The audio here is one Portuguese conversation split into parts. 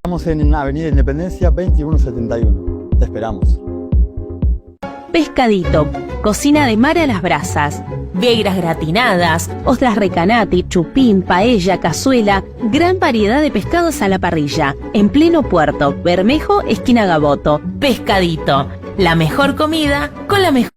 Estamos en Avenida Independencia 2171. Te esperamos. Pescadito, cocina de mar a las brasas, vieiras gratinadas, ostras recanati, chupín, paella, cazuela, gran variedad de pescados a la parrilla, en pleno puerto, Bermejo, esquina Gaboto. Pescadito, la mejor comida con la mejor...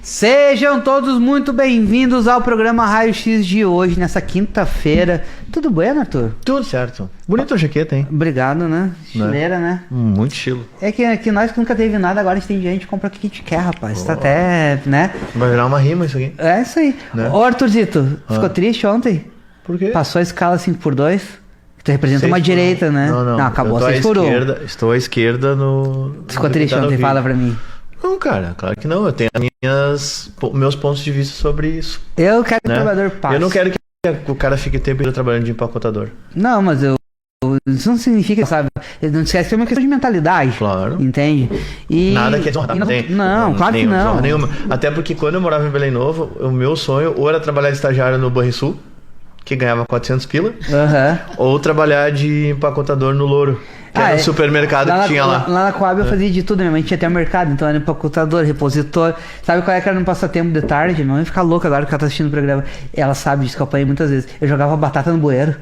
Sejam todos muito bem-vindos ao programa Raio X de hoje, nessa quinta-feira. Tudo bem, Arthur? Tudo certo. Bonita a jaqueta, hein? Obrigado, né? Estileira, né? Muito estilo. É que nós que nunca teve nada, agora a gente tem gente que compra o que a gente quer, rapaz. Tá até, né? Vai virar uma rima isso aqui. É isso aí. Né? Ô, Arthurzito, ficou triste ontem? Por quê? Passou a escala 5x2? Tu representa 6 uma por 1. direita, né? Não. Acabou eu tô 6x1. Estou à esquerda no... Ficou triste ontem, fala pra mim. Não, cara, claro que não. Eu tenho meus pontos de vista sobre isso. Eu quero que né? o trabalhador passe. Eu não quero que o cara fique o tempo inteiro trabalhando de empacotador. Não, mas isso não significa, sabe? Não esquece que é uma questão de mentalidade. Claro. Entende? E... Nada que é desonrar. Não, claro que não. Nenhuma. Até porque quando eu morava em Belém Novo, o meu sonho ou era trabalhar de estagiário no Banrisul, que ganhava 400 pila, ou trabalhar de empacotador no Louro, que era um supermercado que tinha lá. Lá na Coab eu fazia de tudo, minha mãe tinha até um mercado, então era empacotador, repositor. Sabe qual é que era no passatempo de tarde? Minha mãe fica louca agora que ela tá assistindo o programa. Ela sabe disso que eu apanhei muitas vezes. Eu jogava batata no bueiro.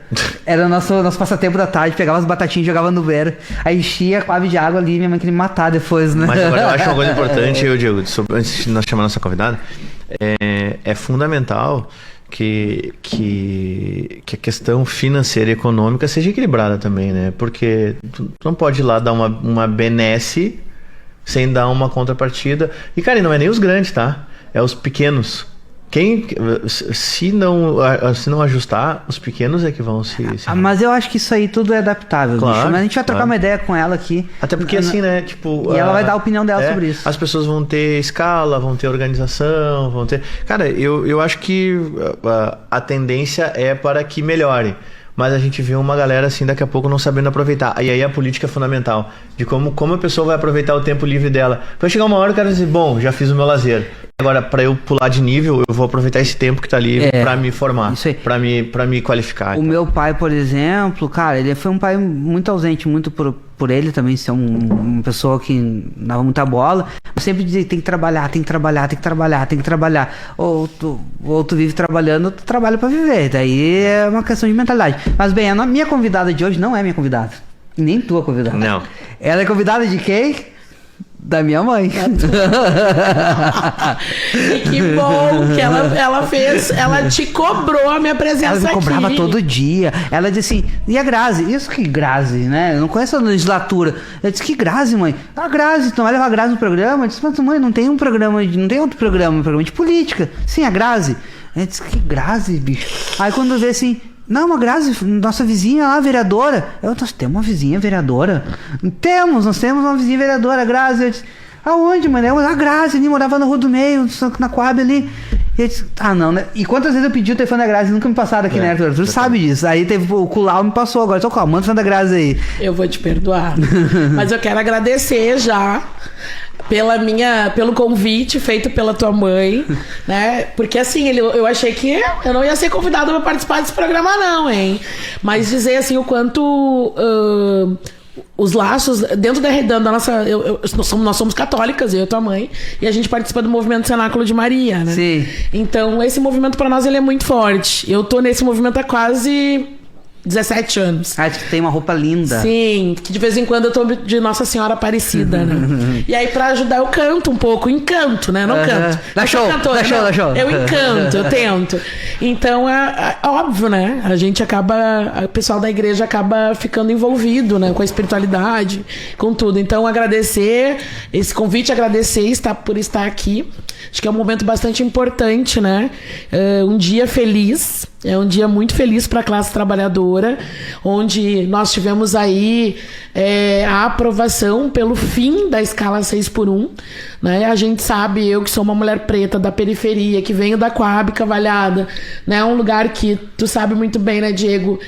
Era o nosso passatempo da tarde, pegava as batatinhas e jogava no bueiro. Aí enchia a Coab de água ali, minha mãe queria me matar depois, né? Mas agora eu acho uma coisa importante, eu digo, antes de nós chamar nossa convidada, é fundamental que a questão financeira e econômica seja equilibrada também, né? Porque tu não pode ir lá dar uma benesse sem dar uma contrapartida. E, cara, não é nem os grandes, tá? É os pequenos. Se não ajustar, os pequenos é que vão se... Mas eu acho que isso aí tudo é adaptável, claro, bicho. Mas a gente vai trocar uma ideia com ela aqui. Até porque assim, né, tipo... E ela vai dar a opinião dela sobre isso. As pessoas vão ter escala, vão ter organização, vão ter... Cara, eu acho que a tendência é para que melhore. Mas a gente vê uma galera assim daqui a pouco não sabendo aproveitar. E aí a política é fundamental. De como a pessoa vai aproveitar o tempo livre dela. Vai chegar uma hora o cara dizer, bom, já fiz o meu lazer. Agora, para eu pular de nível, eu vou aproveitar esse tempo que tá livre para me formar, para me qualificar. O meu pai, por exemplo, cara, ele foi um pai muito ausente, muito por ele também ser uma pessoa que dava muita bola. Eu sempre dizia, tem que trabalhar. Ou tu vive trabalhando, ou tu trabalha para viver. Daí é uma questão de mentalidade. Mas bem, a minha convidada de hoje não é minha convidada. E nem tua convidada. Não. Ela é convidada de quem? Da minha mãe. E que bom que ela te cobrou a minha presença aqui. Ela me cobrava todo dia. Ela disse assim, e a Grazi? Isso que Grazi, né? Eu não conheço a legislatura. Eu disse, que Grazi, mãe? A Grazi, então vai levar a Grazi no programa? Eu disse, mas mãe, não tem outro programa de política. Sim, a Grazi. Eu disse, que Grazi, bicho? Aí quando eu vi assim, não, uma Grazi, nossa vizinha lá, vereadora. Nós temos uma vizinha vereadora? Nós temos uma vizinha vereadora, a Grazi. Eu disse, aonde, mano? A Grazi ali, morava na Rua do Meio, na Coab ali. E eu disse, não, né? E quantas vezes eu pedi o telefone da Grazi, nunca me passaram aqui, né, Arthur? Tu sabe disso. Aí teve o Culau me passou agora. Tô com manda o telefone da Grazi aí. Eu vou te perdoar. Mas eu quero agradecer já pelo convite feito pela tua mãe, né? Porque assim, eu achei que eu não ia ser convidada para participar desse programa não, hein? Mas dizer assim, o quanto os laços dentro da nossa... nós somos católicas, eu e tua mãe, e a gente participa do movimento Cenáculo de Maria, né? Sim. Então, esse movimento para nós ele é muito forte. Eu tô nesse movimento há quase 17 anos. Ah, que tem uma roupa linda. Sim, que de vez em quando eu tô de Nossa Senhora Aparecida, né? E aí pra ajudar eu canto um pouco, encanto, né? Não canto. Dá show, cantora, dá show. Eu encanto, eu tento. Então é óbvio, né? A gente acaba, o pessoal da igreja acaba ficando envolvido, né? Com a espiritualidade, com tudo. Então agradecer esse convite, agradecer por estar aqui. Acho que é um momento bastante importante, né? Um dia feliz. É um dia muito feliz para a classe trabalhadora, onde nós tivemos aí a aprovação pelo fim da escala 6x1. Né? A gente sabe, eu que sou uma mulher preta da periferia, que venho da Coab Cavalhada, né? Um lugar que tu sabe muito bem, né, Diego?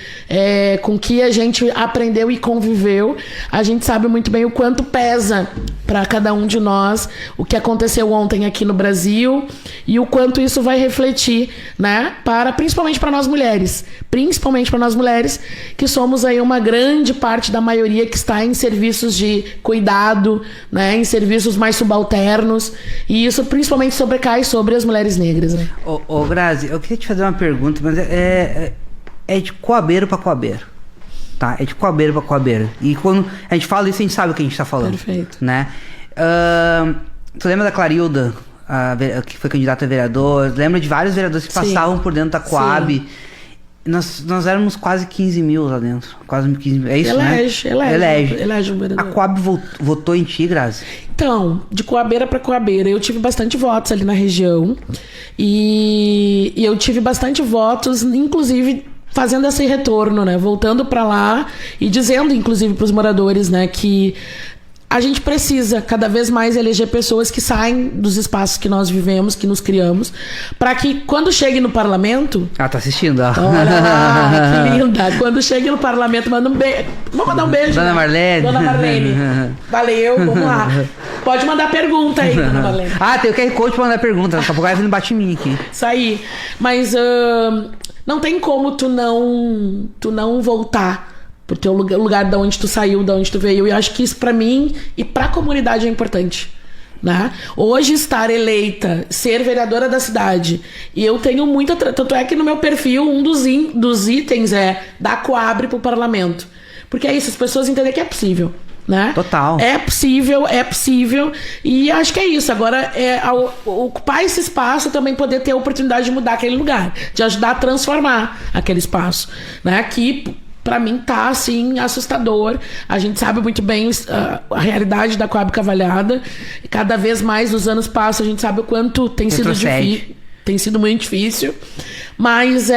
Com que a gente aprendeu e conviveu, a gente sabe muito bem o quanto pesa para cada um de nós o que aconteceu ontem aqui no Brasil e o quanto isso vai refletir, né? Principalmente para nós mulheres, que somos aí uma grande parte da maioria que está em serviços de cuidado, né? Em serviços mais subalternos, e isso principalmente sobrecai sobre as mulheres negras, né? Ô Grazi, eu queria te fazer uma pergunta, mas é de coabeiro para coabeiro. Tá? É de coabeiro para coabeiro. E quando a gente fala isso, a gente sabe o que a gente tá falando. Perfeito. Né? Tu lembra da Clarilda, que foi candidata a vereador? Lembra de vários vereadores que passavam por dentro da Coab? Sim. Nós éramos quase 15 mil lá dentro. Quase 15 mil. É isso, elege o vereador. A Coab votou em ti, Grazi? Então, de coabeira para coabeira, eu tive bastante votos ali na região. E eu tive bastante votos, inclusive fazendo esse retorno, né? Voltando para lá e dizendo, inclusive, para os moradores, né, que a gente precisa cada vez mais eleger pessoas que saem dos espaços que nós vivemos, que nos criamos, para que quando chegue no parlamento... Ah, tá assistindo, ó. Olha lá, que linda. Quando chegue no parlamento, manda um beijo. Vamos mandar um beijo. Dona Marlene. Dona Marlene. Valeu, vamos lá. Pode mandar pergunta aí, Dona Marlene. Ah, tem o QR Code pra mandar pergunta. Daqui a pouco vai vir bate em mim aqui. Isso aí. Mas não tem como tu não voltar pro teu lugar de onde tu saiu, de onde tu veio. E eu acho que isso pra mim e pra comunidade é importante, né? Hoje estar eleita, ser vereadora da cidade, e eu tenho muita... Tanto é que no meu perfil, um dos itens é dar coabre pro parlamento. Porque é isso, as pessoas entendem que é possível, né? Total. É possível. E acho que é isso. Agora, ocupar esse espaço, também poder ter a oportunidade de mudar aquele lugar, de ajudar a transformar aquele espaço, né? Que pra mim tá, assim, assustador. A gente sabe muito bem a realidade da Coab Cavalhada. E cada vez mais, os anos passam, a gente sabe o quanto tem sido difícil. Tem sido muito difícil. Mas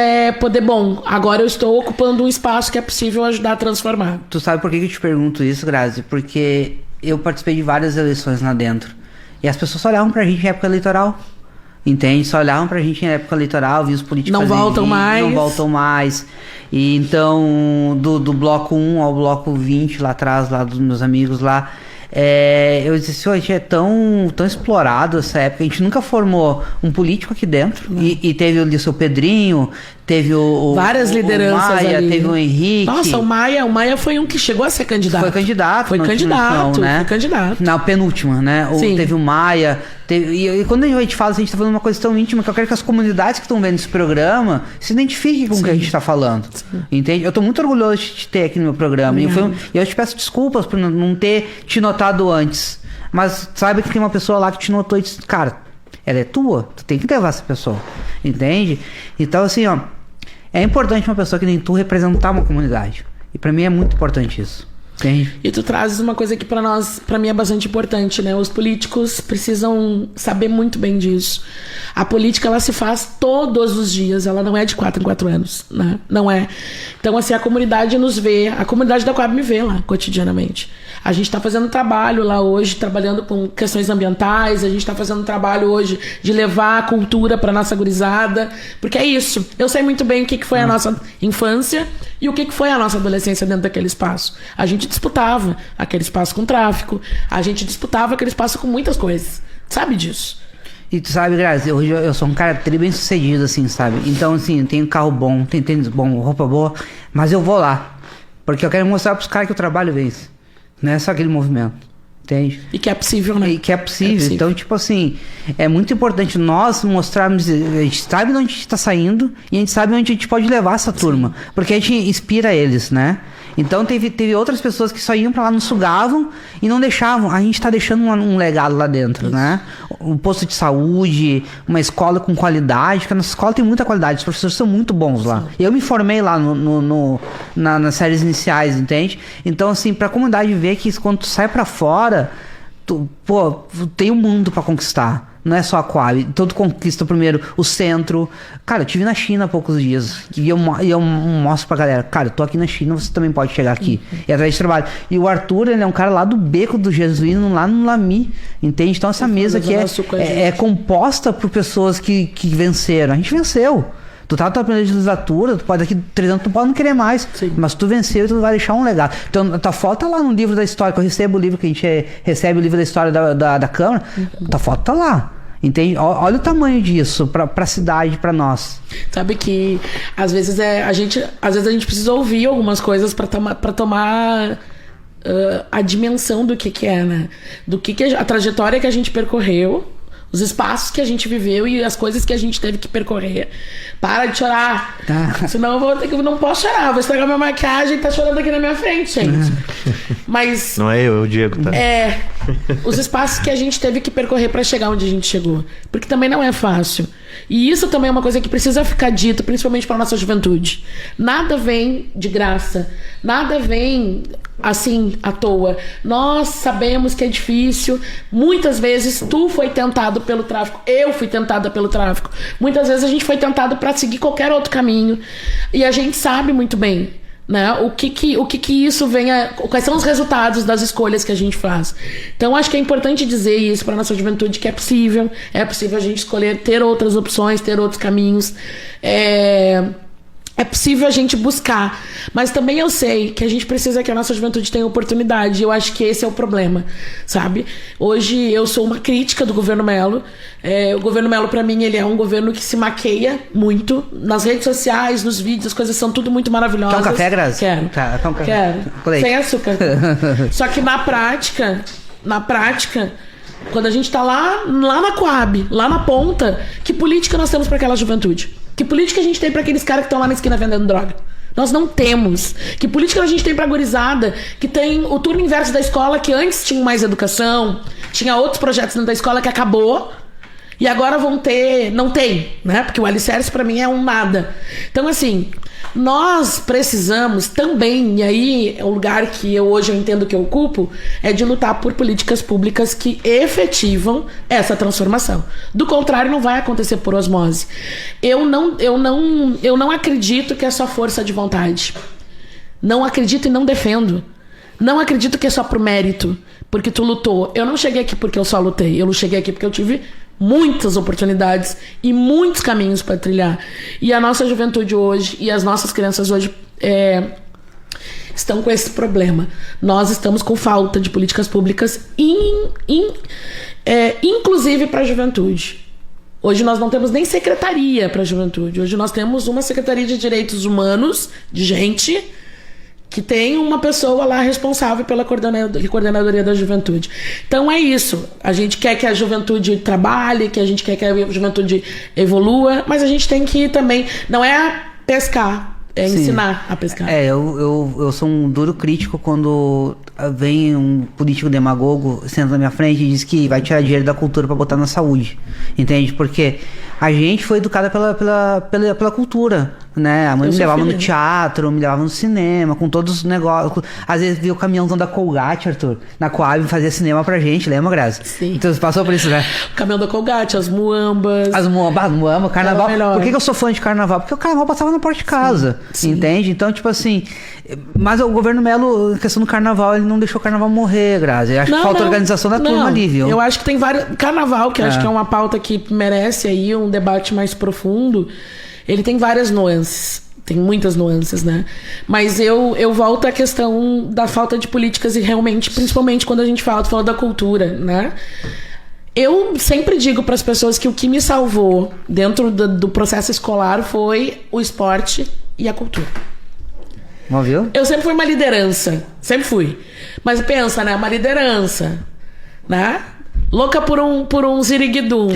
agora eu estou ocupando um espaço que é possível ajudar a transformar. Tu sabe por que eu te pergunto isso, Grazi? Porque eu participei de várias eleições lá dentro. E as pessoas só olhavam pra gente em época eleitoral. Entende? Só olhavam pra gente em época eleitoral, viam os políticos não voltam mais. E então, do bloco 1 ao bloco 20 lá atrás, lá dos meus amigos lá, eu disse assim, a gente é tão explorado essa época, a gente nunca formou um político aqui dentro. E teve o seu Pedrinho, teve várias lideranças o Maia, ali. Teve o Henrique. Nossa, o Maia foi um que chegou a ser candidato. Foi candidato. Né? Foi candidato. Na penúltima, né? Teve o Maia. E quando a gente fala, a gente tá falando uma coisa tão íntima que eu quero que as comunidades que estão vendo esse programa se identifiquem com o que a gente tá falando. Sim. Entende? Eu tô muito orgulhoso de te ter aqui no meu programa. E eu te peço desculpas por não ter te notado antes. Mas saiba que tem uma pessoa lá que te notou e disse, cara, ela é tua, tu tem que levar essa pessoa. Entende? Então, assim, ó, é importante uma pessoa que nem tu representar uma comunidade. E pra mim é muito importante isso. Entende? E tu trazes uma coisa que pra mim é bastante importante, né? Os políticos precisam saber muito bem disso. A política, ela se faz todos os dias, ela não é de 4 em 4 anos, né? Não é. Então, assim, a comunidade nos vê, a comunidade da Coab me vê lá, cotidianamente. A gente tá fazendo trabalho lá hoje, trabalhando com questões ambientais, a gente tá fazendo trabalho hoje de levar a cultura pra nossa gurizada, porque é isso. Eu sei muito bem o que foi a nossa infância e o que foi a nossa adolescência dentro daquele espaço. A gente disputava aquele espaço com tráfico, a gente disputava aquele espaço com muitas coisas. Sabe disso? E tu sabe, Grazi, hoje eu sou um cara bem sucedido, assim, sabe? Então, assim, eu tenho carro bom, tenho tênis bom, roupa boa, mas eu vou lá. Porque eu quero mostrar pros caras que o trabalho vence. Não é só aquele movimento. Entende? E que é possível, né? E que é possível. Então, tipo assim, é muito importante nós mostrarmos, a gente sabe de onde a gente tá saindo e a gente sabe onde a gente pode levar essa turma. Porque a gente inspira eles, né? Então teve outras pessoas que só iam pra lá, nos sugavam e não deixavam. A gente tá deixando um legado lá dentro, né? Um posto de saúde, uma escola com qualidade, porque a nossa escola tem muita qualidade, os professores são muito bons lá. Eu me formei lá nas séries iniciais, entende? Então, assim, pra comunidade ver que quando tu sai pra fora, tu tem um mundo pra conquistar. Não é só a Coab. Então tu conquista primeiro o centro. Cara, eu estive na China há poucos dias. E eu mostro pra galera. Cara, eu tô aqui na China, você também pode chegar aqui. E através de trabalho. E o Arthur, ele é um cara lá do Beco do Jesuíno, lá no Lami. Entende? Então essa mesa aqui é composta por pessoas que venceram. A gente venceu. Tu tá na tua primeira legislatura, tu pode daqui 3 anos, tu pode não querer mais. Sim. Mas tu venceu e tu vai deixar um legado. Então, a tua foto tá lá no livro da história, que eu recebo o livro, que a gente recebe o livro da história da Câmara. Tua foto tá lá. Entende? Olha o tamanho disso pra cidade, pra nós. Sabe que às vezes a gente precisa ouvir algumas coisas pra tomar a dimensão do que é, né? Do que a trajetória que a gente percorreu, os espaços que a gente viveu e as coisas que a gente teve que percorrer. Para de chorar. Tá. Senão eu não posso chorar. Vou estragar minha maquiagem e tá chorando aqui na minha frente, gente. Mas... Não é eu, é o Diego, tá? Os espaços que a gente teve que percorrer para chegar onde a gente chegou. Porque também não é fácil. E isso também é uma coisa que precisa ficar dito, principalmente para nossa juventude. Nada vem de graça. Nada vem assim, à toa. Nós sabemos que é difícil. Muitas vezes tu foi tentado pelo tráfico. Eu fui tentada pelo tráfico. Muitas vezes a gente foi tentado para seguir qualquer outro caminho. E a gente sabe muito bem, né? O que isso venha, quais são os resultados das escolhas que a gente faz. Então acho que é importante dizer isso para nossa juventude, que é possível a gente escolher, ter outras opções, ter outros caminhos, é possível a gente buscar, mas também eu sei que a gente precisa que a nossa juventude tenha oportunidade, e eu acho que esse é o problema, sabe? Hoje eu sou uma crítica do governo Mello. O governo Mello, pra mim, ele é um governo que se maqueia muito nas redes sociais, nos vídeos, as coisas são tudo muito maravilhosas. Quer um café, Grazi? Quero. Tá, um café. Quero. Sem açúcar. Só que na prática, quando a gente tá lá na Coab, lá na ponta, que política nós temos para aquela juventude? Que política a gente tem para aqueles caras que estão lá na esquina vendendo droga? Nós não temos. Que política a gente tem pra gurizada que tem o turno inverso da escola, que antes tinha mais educação, tinha outros projetos dentro da escola que acabou, e agora vão ter... Não tem, né? Porque o alicerce pra mim é um nada. Então, assim, nós precisamos também, e aí é o lugar que hoje eu entendo que eu ocupo, é de lutar por políticas públicas que efetivam essa transformação. Do contrário, não vai acontecer por osmose. Eu não acredito que é só força de vontade. Não acredito e não defendo. Não acredito que é só por mérito, porque tu lutou. Eu não cheguei aqui porque eu só lutei. Eu cheguei aqui porque eu tive muitas oportunidades e muitos caminhos para trilhar. E a nossa juventude hoje e as nossas crianças hoje estão com esse problema. Nós estamos com falta de políticas públicas, inclusive para a juventude. Hoje nós não temos nem secretaria para a juventude. Hoje nós temos uma Secretaria de Direitos Humanos, de gente, que tem uma pessoa lá responsável pela coordenadoria da juventude. Então é isso. A gente quer que a juventude trabalhe, que a gente quer que a juventude evolua, mas a gente tem que também... Não é pescar, é Sim. ensinar a pescar. Eu sou um duro crítico quando vem um político demagogo, senta na minha frente e diz que vai tirar dinheiro da cultura para botar na saúde. Entende? Porque a gente foi educada pela cultura, né? A mãe me levava no teatro, me levava no cinema, com todos os negócios. Às vezes via o caminhãozão da Colgate, Arthur, na Coab, fazia cinema pra gente, lembra, Grazi? Sim. Então você passou por isso, né? O caminhão da Colgate, as muambas. O carnaval. Por que eu sou fã de carnaval? Porque o carnaval passava na porta de casa, sim. Entende? Então, tipo assim... Mas o governo Mello, a questão do carnaval, ele não deixou o carnaval morrer, Grazi. Acho que falta organização da turma ali, viu? Eu acho que tem vários... Carnaval, que acho que é uma pauta que merece aí um debate mais profundo, ele tem várias nuances. Tem muitas nuances, né? Mas eu volto à questão da falta de políticas e realmente, principalmente quando a gente fala da cultura, né? Eu sempre digo para as pessoas que o que me salvou dentro do processo escolar foi o esporte e a cultura. Viu? Eu sempre fui uma liderança. Sempre fui. Mas pensa, né? Uma liderança. né? Louca por um ziriguidum.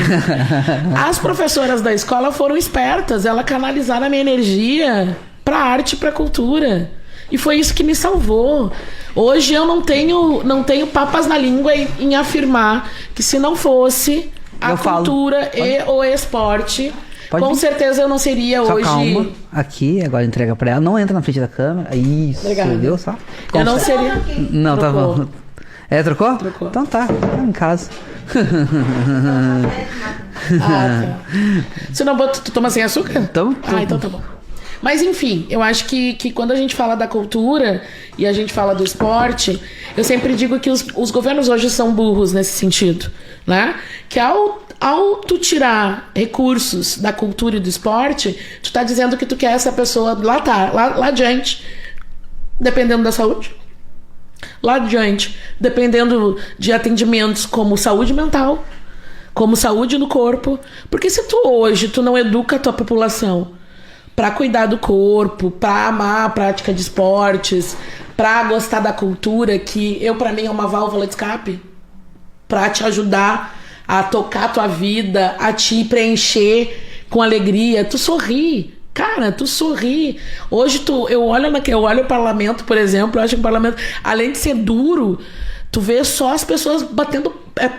As professoras da escola foram espertas. Elas canalizaram a minha energia pra arte e pra cultura. E foi isso que me salvou. Hoje eu não tenho papas na língua em afirmar que se não fosse a cultura e o esporte, com certeza eu não seria só hoje... calma. Aqui, agora entrega pra ela. Não entra na frente da câmera. Isso, Obrigada. viu só? Eu não seria... Não, tá Trocou. bom. Trocou? Trocou. Então tá em casa. Tá. Se não, tu toma sem açúcar? Tomo. Então tá bom. Mas enfim, eu acho que quando a gente fala da cultura e a gente fala do esporte, eu sempre digo que os governos hoje são burros nesse sentido, né? Que ao tu tirar recursos da cultura e do esporte, tu tá dizendo que tu quer essa pessoa lá adiante, dependendo da saúde. Lá adiante, dependendo de atendimentos como saúde mental, como saúde no corpo. Porque se tu não educa a tua população para cuidar do corpo, para amar a prática de esportes, para gostar da cultura, que para mim é uma válvula de escape, para te ajudar a tocar a tua vida, a te preencher com alegria, tu sorri. Cara, tu sorri. Hoje eu olho o parlamento, por exemplo, eu acho que o parlamento, além de ser duro, tu vê só as pessoas batendo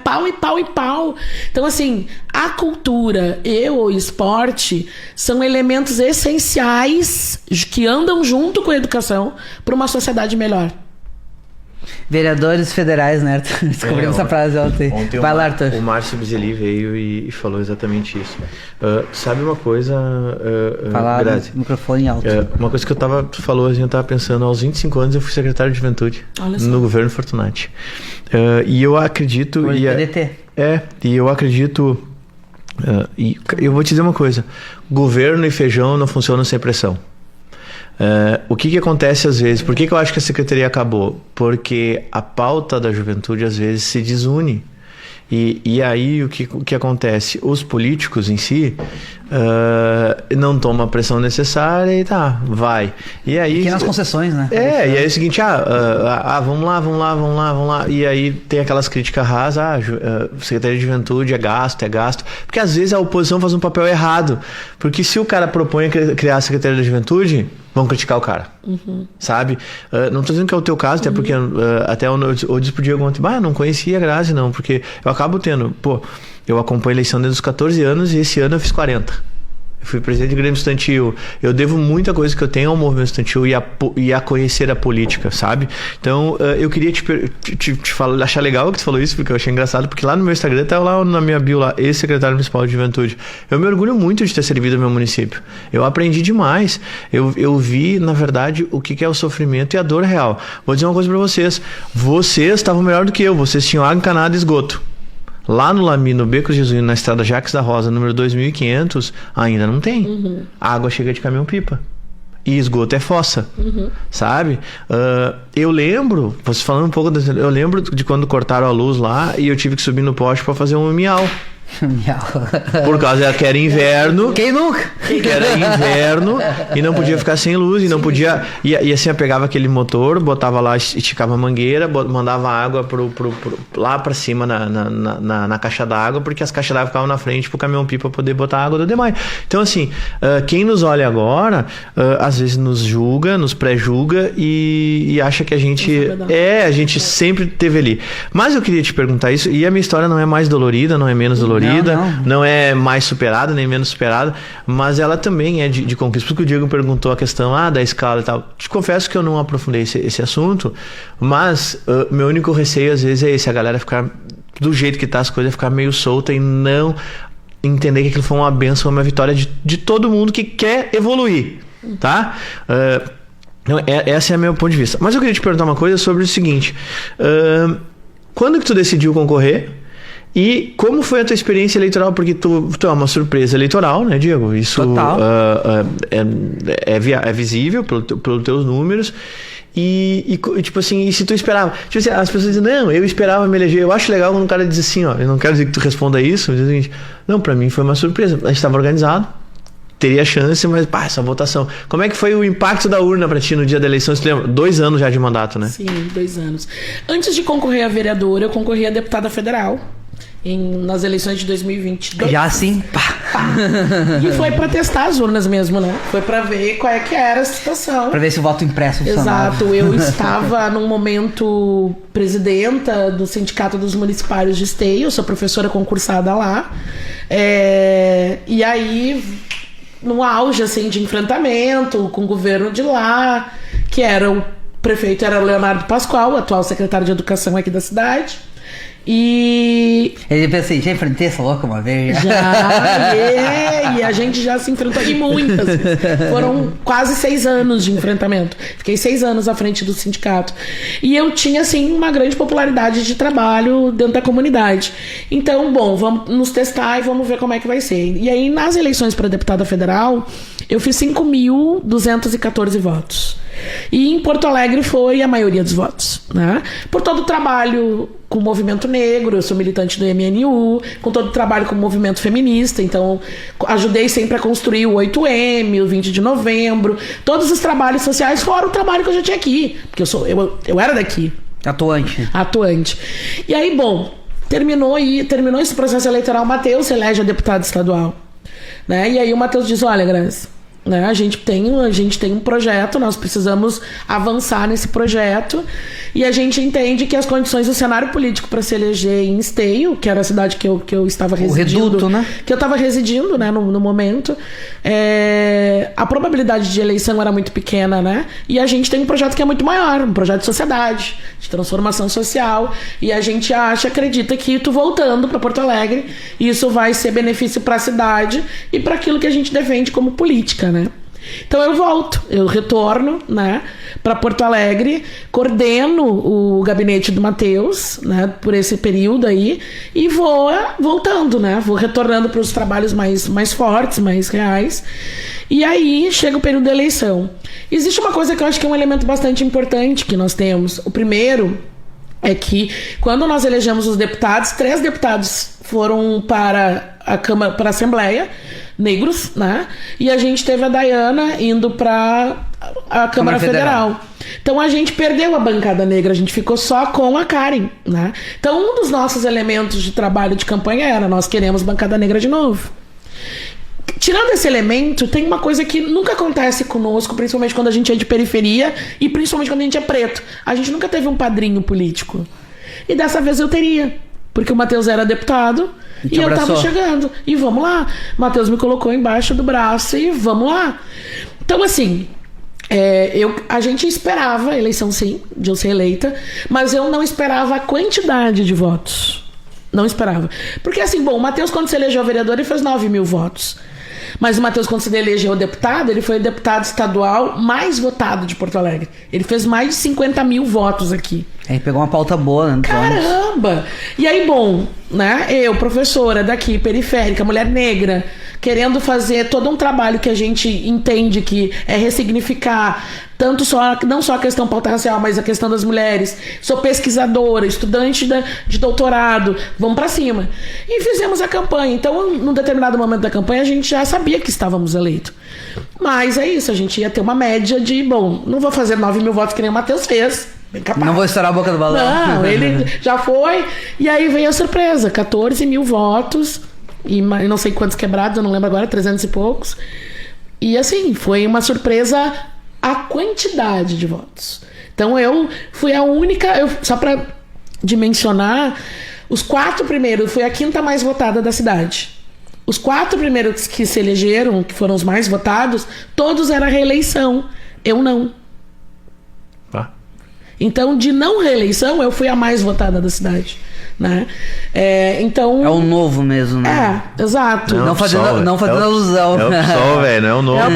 pau e pau e pau. Então, assim, a cultura e o esporte são elementos essenciais que andam junto com a educação para uma sociedade melhor. Vereadores federais, né, Arthur? Descobrimos essa frase ontem. Vai lá, Arthur. O Márcio Bizeli veio e falou exatamente isso. Sabe uma coisa, Falar Grazi? no microfone alto. Uma coisa que tu falou, eu tava pensando, aos 25 anos eu fui secretário de juventude no governo Fortunati. E eu acredito... PDT. E eu acredito... e eu vou te dizer uma coisa. Governo e feijão não funcionam sem pressão. O que acontece às vezes? Por que eu acho que a secretaria acabou? Porque a pauta da juventude às vezes se desune. E aí o que acontece? Os políticos em si não tomam a pressão necessária e vai. E aí, pequenas concessões, né? E aí é o seguinte, vamos lá. E aí tem aquelas críticas rasas, Secretaria de Juventude é gasto. Porque às vezes a oposição faz um papel errado. Porque se o cara propõe criar a Secretaria da Juventude, vão criticar o cara. Sabe? Não tô dizendo que é o teu caso, até porque até eu disse pro Diego ontem, eu não conhecia a Grazi, não, porque eu acabo tendo, eu acompanho a eleição desde os 14 anos e esse ano eu fiz 40. Eu fui presidente do Grêmio Estudantil. Eu devo muita coisa que eu tenho ao movimento estudantil e a conhecer a política, sabe? Então, eu queria te falar, achar legal que tu falou isso, porque eu achei engraçado, porque lá no meu Instagram, tá lá na minha bio lá, ex-secretário municipal de juventude. Eu me orgulho muito de ter servido ao meu município. Eu aprendi demais. Eu vi, na verdade, o que é o sofrimento e a dor real. Vou dizer uma coisa pra vocês. Vocês estavam melhor do que eu. Vocês tinham água encanada e esgoto. Lá no Lami, no Beco Jesuíno, na estrada Jacques da Rosa, número 2500, ainda não tem. A água chega de caminhão-pipa. E esgoto é fossa. Sabe? Eu lembro, você falando um pouco, eu lembro de quando cortaram a luz lá e eu tive que subir no poste para fazer um miau. Por causa que era inverno. Quem nunca? Que era inverno e não podia ficar sem luz e não podia. E assim eu pegava aquele motor, botava lá, esticava a mangueira, mandava água lá pra cima na caixa d'água, porque as caixas d'água ficavam na frente pro caminhão-pipa poder botar água do demais. Então, assim, quem nos olha agora, às vezes nos julga, nos pré-julga e acha que a gente sempre teve ali. Mas eu queria te perguntar isso, e a minha história não é mais dolorida, não é menos dolorida. Não é mais superada, nem menos superada, mas ela também é de conquista. Porque o Diego perguntou a questão da escala e tal. Te confesso que eu não aprofundei esse assunto, mas meu único receio às vezes é esse, a galera ficar do jeito que tá as coisas, ficar meio solta e não entender que aquilo foi uma bênção, uma vitória de todo mundo que quer evoluir, tá? Esse é o meu ponto de vista. Mas eu queria te perguntar uma coisa sobre o seguinte, quando que tu decidiu concorrer? E como foi a tua experiência eleitoral? Porque tu é uma surpresa eleitoral, né, Diego? Isso é visível pelos teus números. E tipo assim, e se tu esperava? Tipo assim, as pessoas dizem, não, eu esperava me eleger. Eu acho legal quando um cara diz assim, eu não quero dizer que tu responda isso, mas diz o seguinte, não, pra mim foi uma surpresa. A gente estava organizado, teria chance, mas essa votação. Como é que foi o impacto da urna pra ti no dia da eleição? Você lembra? 2 anos já de mandato, né? Sim, 2 anos. Antes de concorrer a vereadora, eu concorri a deputada federal nas eleições de 2022. Já assim, pá. E foi pra testar as urnas mesmo, né? Foi pra ver qual é que era a situação. Pra ver se o voto impresso funcionava. Exato, eu estava num momento presidenta do Sindicato dos Municipários de Esteio, eu sou professora concursada lá. E aí, no auge assim, de enfrentamento com o governo de lá, que era o prefeito era o Leonardo Pascoal, atual secretário de Educação aqui da cidade. E ele pensa assim, já enfrentei essa louca uma vez. E a gente já se enfrentou, e muitas. Foram quase 6 anos de enfrentamento. Fiquei 6 anos à frente do sindicato. E eu tinha, assim, uma grande popularidade de trabalho dentro da comunidade. Então, bom, vamos nos testar e vamos ver como é que vai ser. E aí, nas eleições para deputada federal, eu fiz 5.214 votos. E em Porto Alegre foi a maioria dos votos, né? Por todo o trabalho com o movimento negro, eu sou militante do MNU, com todo o trabalho com o movimento feminista, então ajudei sempre a construir o 8M, o 20 de novembro, todos os trabalhos sociais, fora o trabalho que eu já tinha aqui, porque eu era daqui. Atuante. E aí, bom, terminou esse processo eleitoral, o Matheus se elege a deputado estadual, né? E aí o Matheus diz, olha, Grazi, né? A gente tem um projeto, nós precisamos avançar nesse projeto e a gente entende que as condições do cenário político para se eleger em Esteio, que era a cidade que eu estava residindo, o reduto, né? Que eu estava residindo, né, no momento, a probabilidade de eleição era muito pequena, né? E a gente tem um projeto que é muito maior, um projeto de sociedade, de transformação social, e a gente acredita que tu voltando para Porto Alegre, isso vai ser benefício para a cidade e para aquilo que a gente defende como política, né? Então eu retorno, né, para Porto Alegre, coordeno o gabinete do Matheus, né, por esse período aí, e vou voltando, né, vou retornando para os trabalhos mais fortes, mais reais. E aí chega o período da eleição. Existe uma coisa que eu acho que é um elemento bastante importante que nós temos. O primeiro é que quando nós elegemos os deputados, 3 deputados foram para a Câmara, para a Assembleia, negros, né? E a gente teve a Dayana indo para a Câmara Federal. Então a gente perdeu a bancada negra, a gente ficou só com a Karen, né? Então um dos nossos elementos de trabalho de campanha era: nós queremos bancada negra de novo. Tirando esse elemento, tem uma coisa que nunca acontece conosco, principalmente quando a gente é de periferia e principalmente quando a gente é preto. A gente nunca teve um padrinho político. E dessa vez eu teria, porque o Matheus era deputado e eu tava chegando. E vamos lá. O Matheus me colocou embaixo do braço e vamos lá. Então, assim, a gente esperava a eleição, sim, de eu ser eleita, mas eu não esperava a quantidade de votos. Não esperava. Porque, assim, bom, o Matheus, quando se elegeu vereador, ele fez 9.000 votos. Mas o Matheus, quando se elegeu deputado, ele foi o deputado estadual mais votado de Porto Alegre. Ele fez mais de 50.000 votos aqui. Aí pegou uma pauta boa, né? Caramba! E aí, bom, né? Eu, professora daqui, periférica, mulher negra, querendo fazer todo um trabalho que a gente entende que é ressignificar não só a questão pauta racial, mas a questão das mulheres. Sou pesquisadora, estudante de doutorado, vamos pra cima. E fizemos a campanha. Então, num determinado momento da campanha, a gente já sabia que estávamos eleitos. Mas é isso, a gente ia ter uma média de, bom, não vou fazer 9.000 votos que nem o Matheus fez. Bem capaz. Não vou estourar a boca do balão. Não, ele já foi. E aí veio a surpresa, 14.000 votos e não sei quantos quebrados, eu não lembro agora, 300 e poucos. E assim, foi uma surpresa a quantidade de votos. Então eu fui a única, só para dimensionar, os 4 primeiros, fui a 5ª mais votada da cidade. Os 4 primeiros que se elegeram, que foram os mais votados, todos era reeleição. Eu não. Então, de não reeleição, eu fui a mais votada da cidade, né? Então... É o novo mesmo, né? Exato. Não fazendo alusão. É o PSOL, velho, não é o novo. É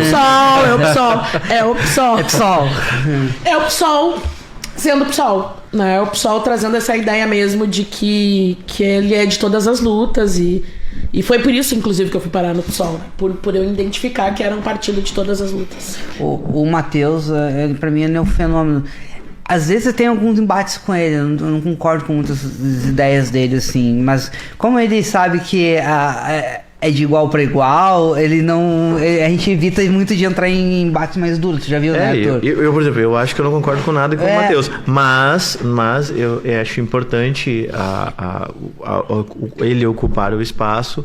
o PSOL. É o PSOL sendo o PSOL, né? É o PSOL trazendo essa ideia mesmo de que ele é de todas as lutas e foi por isso, inclusive, que eu fui parar no PSOL, né? Por eu identificar que era um partido de todas as lutas. O Matheus, ele, pra mim, é um fenômeno. Às vezes eu tenho alguns embates com ele, eu não concordo com muitas ideias dele, assim, mas como ele sabe que é de igual pra igual, ele não... A gente evita muito de entrar em embates mais duros, tu já viu, né, Arthur? Eu, por exemplo, eu acho que eu não concordo com nada com o Matheus, mas eu acho importante ele ocupar o espaço,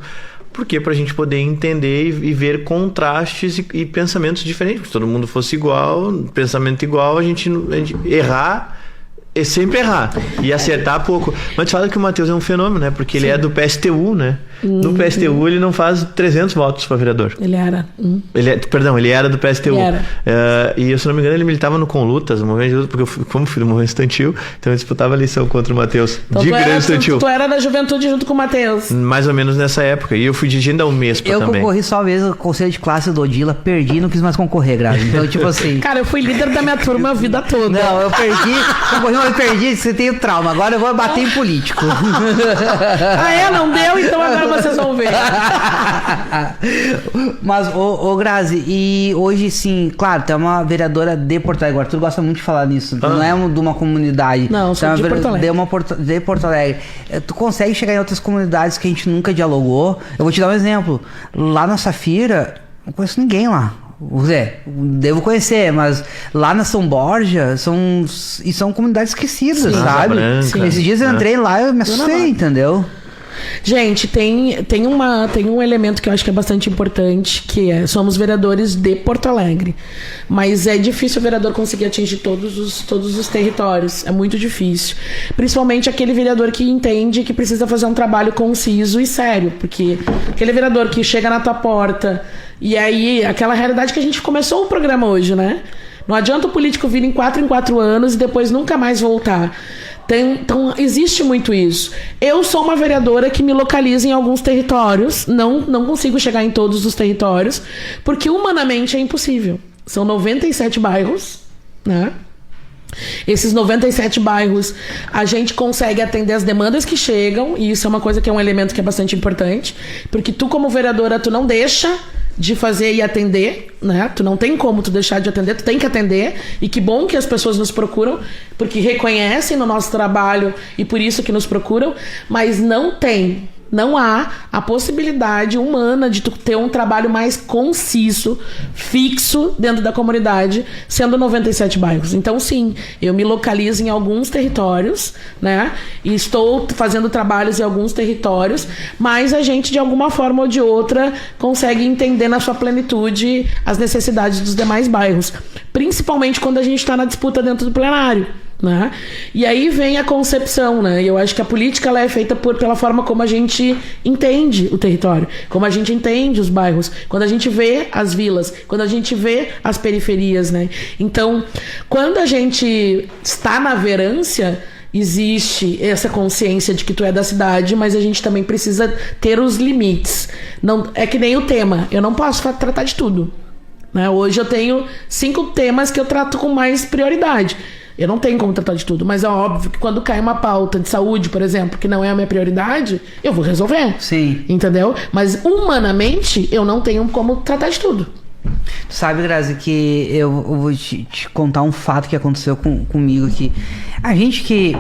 porque pra gente poder entender e ver contrastes e pensamentos diferentes. Se todo mundo fosse igual, pensamento igual, a gente errar... É sempre errar e acertar pouco. Mas te fala que o Matheus é um fenômeno, né? Porque ele é do PSTU, né? No PSTU ele não faz 300 votos para vereador. Ele era. Ele era do PSTU. Ele era. E se não me engano ele militava no Conlutas, no movimento de luta, porque eu, como fui do movimento estudantil, então eu disputava a eleição contra o Matheus. Então, de grande estudantil. Tu era da juventude junto com o Matheus. Mais ou menos nessa época. E eu fui dirigente da Unesp também. Eu concorri só uma vez no conselho de classe do Odila, perdi e não quis mais concorrer, Grazi. Então, tipo assim... Cara, eu fui líder da minha turma a vida toda. Não, eu concorri, mas perdi, você tem o trauma. Agora eu vou bater em político. Não deu? Então agora vocês vão ver. Mas, ô Grazi, e hoje sim, claro, tu é uma vereadora de Porto Alegre. Tu gosta muito de falar nisso. Tu não é de uma comunidade. Não, sou de Porto Alegre. De Porto Alegre. Tu consegue chegar em outras comunidades que a gente nunca dialogou? Eu vou te dar um exemplo. Lá na Safira, não conheço ninguém lá. Devo conhecer, mas lá na São Borja são comunidades esquecidas, sabe? Branca, esses dias eu entrei lá e eu me assustei, entendeu? Gente, tem um elemento que eu acho que é bastante importante, que somos vereadores de Porto Alegre, mas é difícil o vereador conseguir atingir todos os territórios, é muito difícil, principalmente aquele vereador que entende que precisa fazer um trabalho conciso e sério, porque aquele vereador que chega na tua porta e aí, aquela realidade que a gente começou o programa hoje, né? Não adianta o político vir em 4 anos e depois nunca mais voltar. Então, existe muito isso. Eu sou uma vereadora que me localiza em alguns territórios, não consigo chegar em todos os territórios, porque humanamente é impossível. São 97 bairros, né? Esses 97 bairros, a gente consegue atender as demandas que chegam, e isso é uma coisa que é um elemento que é bastante importante, porque tu, como vereadora, tu não deixa de fazer e atender, né? Tu não tem como tu deixar de atender, tu tem que atender, e que bom que as pessoas nos procuram, porque reconhecem no nosso trabalho e por isso que nos procuram, mas não há a possibilidade humana de tu ter um trabalho mais conciso, fixo dentro da comunidade, sendo 97 bairros. Então, sim, eu me localizo em alguns territórios, né? E estou fazendo trabalhos em alguns territórios, mas a gente, de alguma forma ou de outra, consegue entender na sua plenitude as necessidades dos demais bairros. Principalmente quando a gente está na disputa dentro do plenário. Né? E aí vem a concepção, né? E eu acho que a política ela é feita pela forma como a gente entende o território, como a gente entende os bairros, quando a gente vê as vilas, quando a gente vê as periferias, né? Então, quando a gente está na verância, existe essa consciência de que tu é da cidade, mas a gente também precisa ter os limites. Não, é que nem o tema, eu não posso tratar de tudo, né? Hoje eu tenho 5 temas que eu trato com mais prioridade. Eu não tenho como tratar de tudo, mas é óbvio que quando cai uma pauta de saúde, por exemplo, que não é a minha prioridade, eu vou resolver. Sim. Entendeu? Mas humanamente, eu não tenho como tratar de tudo. Tu sabe, Grazi, que eu vou te contar um fato que aconteceu comigo aqui. A gente que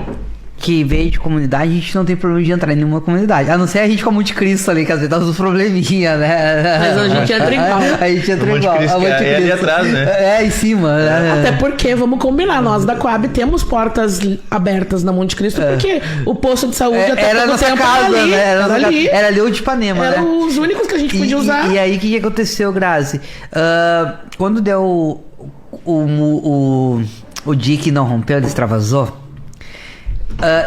veio de comunidade, a gente não tem problema de entrar em nenhuma comunidade. A não ser a gente com a Monte Cristo ali, que às vezes dá uns probleminha, né? Mas a gente entra igual. A gente entra igual. É ali atrás, né? É, em cima. Até porque, vamos combinar, nós da Coab temos portas abertas na Monte Cristo, porque o posto de saúde até era pouco nossa tempo casa, era ali. né? Era ali o de Ipanema, né? Eram os únicos que a gente podia usar. E aí, o que aconteceu, Grazi? Quando deu o dia que não rompeu, ele extravasou,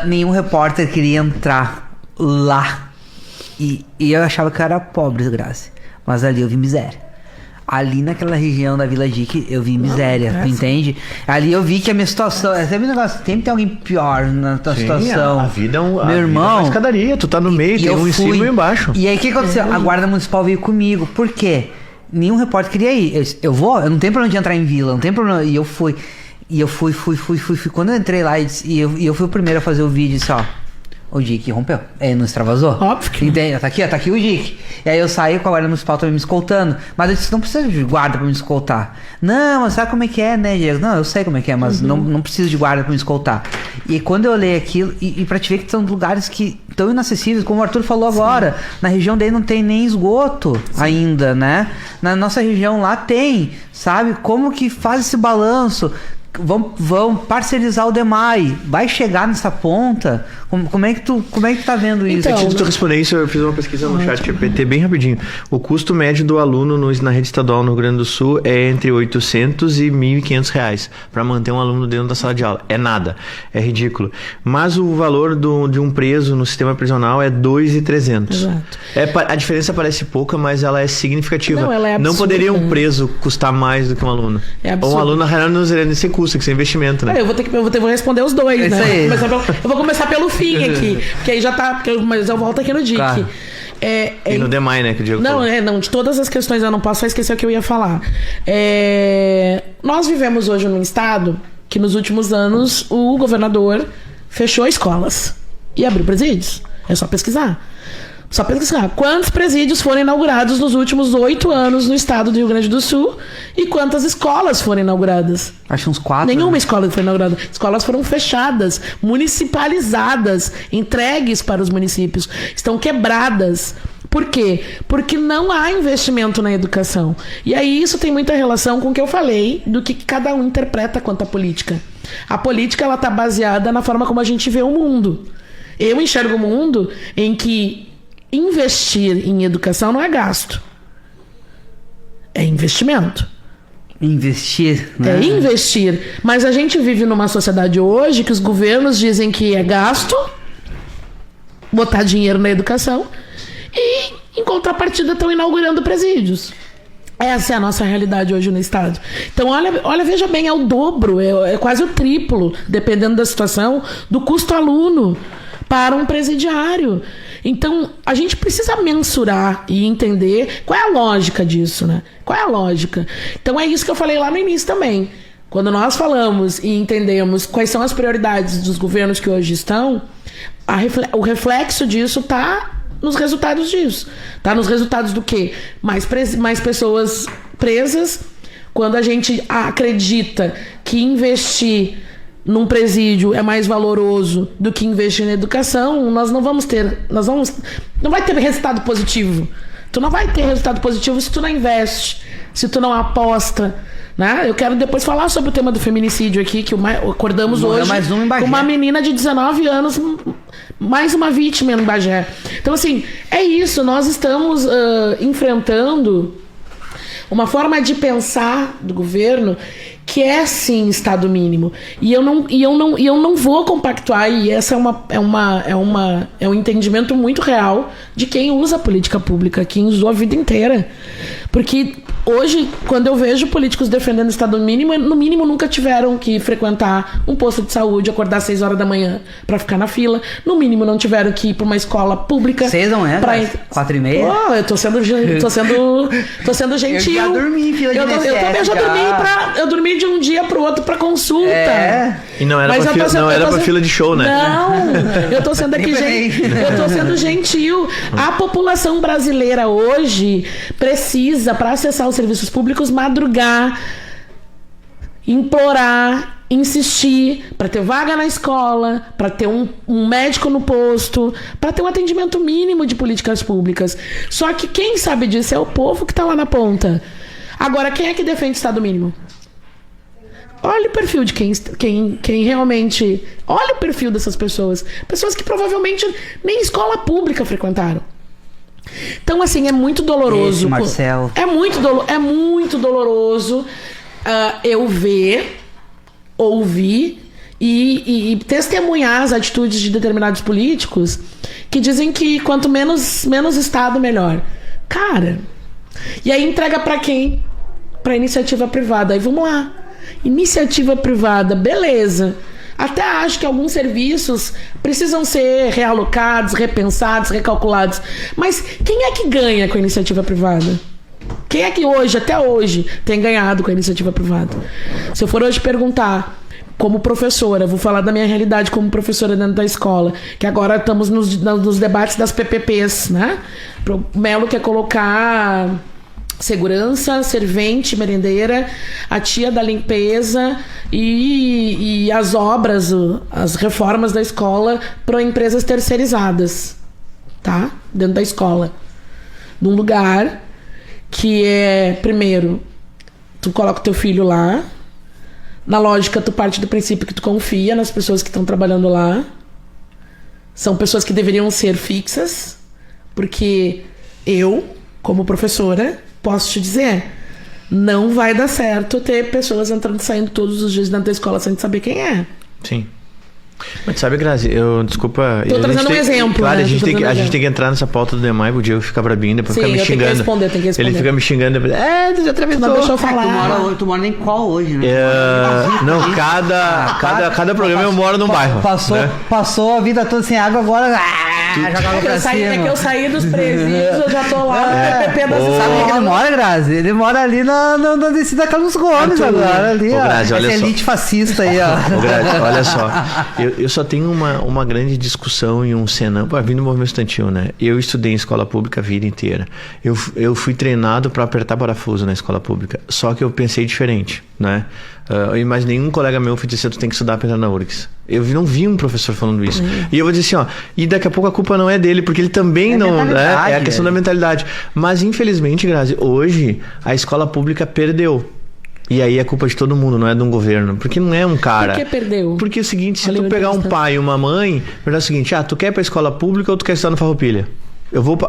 nenhum repórter queria entrar lá. E eu achava que eu era pobre, Grazi. Mas ali eu vi miséria. Ali naquela região da Vila Dique, eu vi miséria, tu entende? Ali eu vi que a minha situação... É sempre um negócio, sempre tem alguém pior na tua situação. A vida é Meu irmão, vida é uma escadaria, tu tá no meio, tem um em cima e um embaixo. E aí o que aconteceu? A Guarda Municipal veio comigo. Por quê? Nenhum repórter queria ir. Eu não tenho problema de entrar em vila, não tem problema. E eu fui. E eu fui. Quando eu entrei lá, e eu fui o primeiro a fazer o vídeo, disse, ó, O Dick rompeu. Ele não extravasou? Óbvio que não. Entende? Tá aqui o Dick. E aí eu saí com a guarda municipal também me escoltando. Mas eu disse, não precisa de guarda pra me escoltar. Não, mas sabe como é que é, né, Diego? Não, eu sei como é que é, mas não preciso de guarda pra me escoltar. E quando eu olhei aquilo, e pra te ver que são lugares que tão inacessíveis, como o Arthur falou agora, na região dele não tem nem esgoto ainda, né? Na nossa região lá tem, sabe? Como que faz esse balanço? Vão parcerizar o DEMAI. Vai chegar nessa ponta? Como é que tu tá vendo isso? Então, Antes de tu responder isso, eu fiz uma pesquisa no chat GPT bem rapidinho. O custo médio do aluno na rede estadual no Rio Grande do Sul é entre R$800 e R$1.500 para manter um aluno dentro da sala de aula. É nada. É ridículo. Mas o valor de um preso no sistema prisional é R$2.300. Exato. A diferença parece pouca, mas ela é significativa. Não, ela é absurda. Não poderia um preso custar mais do que um aluno. É absurdo. Ou um aluno, na realidade, não seria nesse custo, que isso é investimento, né? Eu vou responder os dois, Isso né? aí. Eu vou começar pelo fim aqui, porque aí já tá... Mas eu volto aqui no DIC. Claro. E no DEMAI, né? Que o Diego falou. Não, de todas as questões eu não posso só esquecer o que eu ia falar. Nós vivemos hoje num estado que nos últimos anos o governador fechou escolas e abriu presídios. É só pesquisar. Quantos presídios foram inaugurados nos últimos 8 anos no estado do Rio Grande do Sul e quantas escolas foram inauguradas? Acho uns 4. Nenhuma né? escola foi inaugurada. Escolas foram fechadas, municipalizadas, entregues para os municípios. Estão quebradas. Por quê? Porque não há investimento na educação. E aí isso tem muita relação com o que eu falei do que cada um interpreta quanto à política. A política ela está baseada na forma como a gente vê o mundo. Eu enxergo o mundo em que investir em educação não é gasto. É investimento. Investir, né? É investir. Mas a gente vive numa sociedade hoje que os governos dizem que é gasto, botar dinheiro na educação, e em contrapartida estão inaugurando presídios. Essa é a nossa realidade hoje no estado. Então, olha, veja bem, é o dobro, é quase o triplo, dependendo da situação, do custo aluno para um presidiário. Então, a gente precisa mensurar e entender qual é a lógica disso, né? Qual é a lógica? Então, é isso que eu falei lá no início também. Quando nós falamos e entendemos quais são as prioridades dos governos que hoje estão, o reflexo disso está nos resultados disso. Está nos resultados do quê? Mais pessoas presas. Quando a gente acredita que investir num presídio é mais valoroso do que investir na educação, não vai ter resultado positivo. Tu não vai ter resultado positivo se tu não investe, se tu não aposta, né? Eu quero depois falar sobre o tema do feminicídio aqui, que acordamos hoje mais um em Bagé. com uma menina de 19 anos, mais uma vítima em Bagé. Então, assim, é isso. Nós estamos enfrentando uma forma de pensar do governo que é sim Estado mínimo. E eu não vou compactuar, e essa é um entendimento muito real de quem usa a política pública, quem usou a vida inteira. Porque hoje, quando eu vejo políticos defendendo o Estado mínimo, no mínimo nunca tiveram que frequentar um posto de saúde, acordar às 6 horas da manhã para ficar na fila. No mínimo não tiveram que ir para uma escola pública. 6 não é? 4h30? Oh, eu tô sendo gentil. Eu já dormi em fila de INSS. Eu dormi de um dia pro outro pra consulta. É. E não era pra fila de show, né? Não, eu tô sendo aqui eu tô sendo gentil. A população brasileira hoje precisa, para acessar os serviços públicos, madrugar, implorar, insistir para ter vaga na escola, para ter um médico no posto, para ter um atendimento mínimo de políticas públicas. Só que quem sabe disso é o povo que tá lá na ponta. Agora, quem é que defende o Estado mínimo? Olha o perfil de quem realmente... Olha o perfil dessas pessoas. Pessoas que provavelmente nem escola pública frequentaram. Então, assim, é muito doloroso. Esse, Marcelo. É muito doloroso eu ver, ouvir e testemunhar as atitudes de determinados políticos que dizem que quanto menos Estado, melhor. Cara, e aí entrega pra quem? Pra iniciativa privada. Aí vamos lá. Iniciativa privada, beleza. Até acho que alguns serviços precisam ser realocados, repensados, recalculados. Mas quem é que ganha com a iniciativa privada? Quem é que até hoje, tem ganhado com a iniciativa privada? Se eu for hoje perguntar como professora, vou falar da minha realidade como professora dentro da escola, que agora estamos nos debates das PPPs, né? O Melo quer colocar segurança, servente, merendeira, a tia da limpeza e as obras, as reformas da escola para empresas terceirizadas, tá? Dentro da escola. Num lugar que é, primeiro, tu coloca o teu filho lá, na lógica tu parte do princípio que tu confia nas pessoas que estão trabalhando lá, são pessoas que deveriam ser fixas, porque eu, como professora, posso te dizer, não vai dar certo ter pessoas entrando e saindo todos os dias dentro da escola sem saber quem é. Sim. Mas sabe, Grazi, desculpa... Tô trazendo um exemplo. Claro, né? a gente tem que entrar nessa pauta do Demai, o Diego fica brabinho, depois fica me xingando. Tem que responder. Ele fica me xingando, depois, tu já atravessou. Não deixa eu falar. Tu mora em qual hoje, né? Não, cada programa eu moro num bairro. Passou a vida toda sem água, agora... jogava pra cima. É que eu saí dos presídios, eu já tô lá no PPP da cidade. Sabe onde ele mora, Grazi? Ele mora ali na descida Carlos Gomes agora. Ali, ó. Grazi, olha essa só. elite fascista aí, ó. Grazi, olha só. Eu só tenho uma grande discussão e um senão vindo do movimento estudantil, né? Eu estudei em escola pública a vida inteira. Eu fui treinado para apertar parafuso na escola pública. Só que eu pensei diferente, né? Mas nenhum colega meu foi dizer, tu tem que estudar apenas na URGS. Eu não vi um professor falando isso. E eu vou dizer assim, ó, e daqui a pouco a culpa não é dele, porque ele também não... É a questão da mentalidade. Mas infelizmente, Grazi, hoje a escola pública perdeu. E aí é culpa de todo mundo, não é de um governo. Porque não é um cara. Por que perdeu? Porque é o seguinte, se tu pegar um pai e uma mãe, é o seguinte, tu quer ir pra escola pública ou tu quer estudar no Farroupilha?